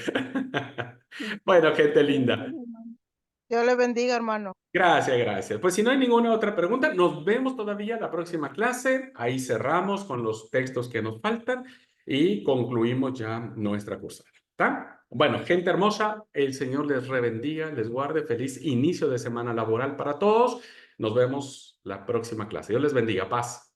Bueno, gente linda. Dios le bendiga, hermano. Gracias. Pues si no hay ninguna otra pregunta, nos vemos todavía la próxima clase. Ahí cerramos con los textos que nos faltan y concluimos ya nuestra cursada. ¿Está? Bueno, gente hermosa, el Señor les rebendiga, les guarde. Feliz inicio de semana laboral para todos. Nos vemos la próxima clase. Dios les bendiga. Paz.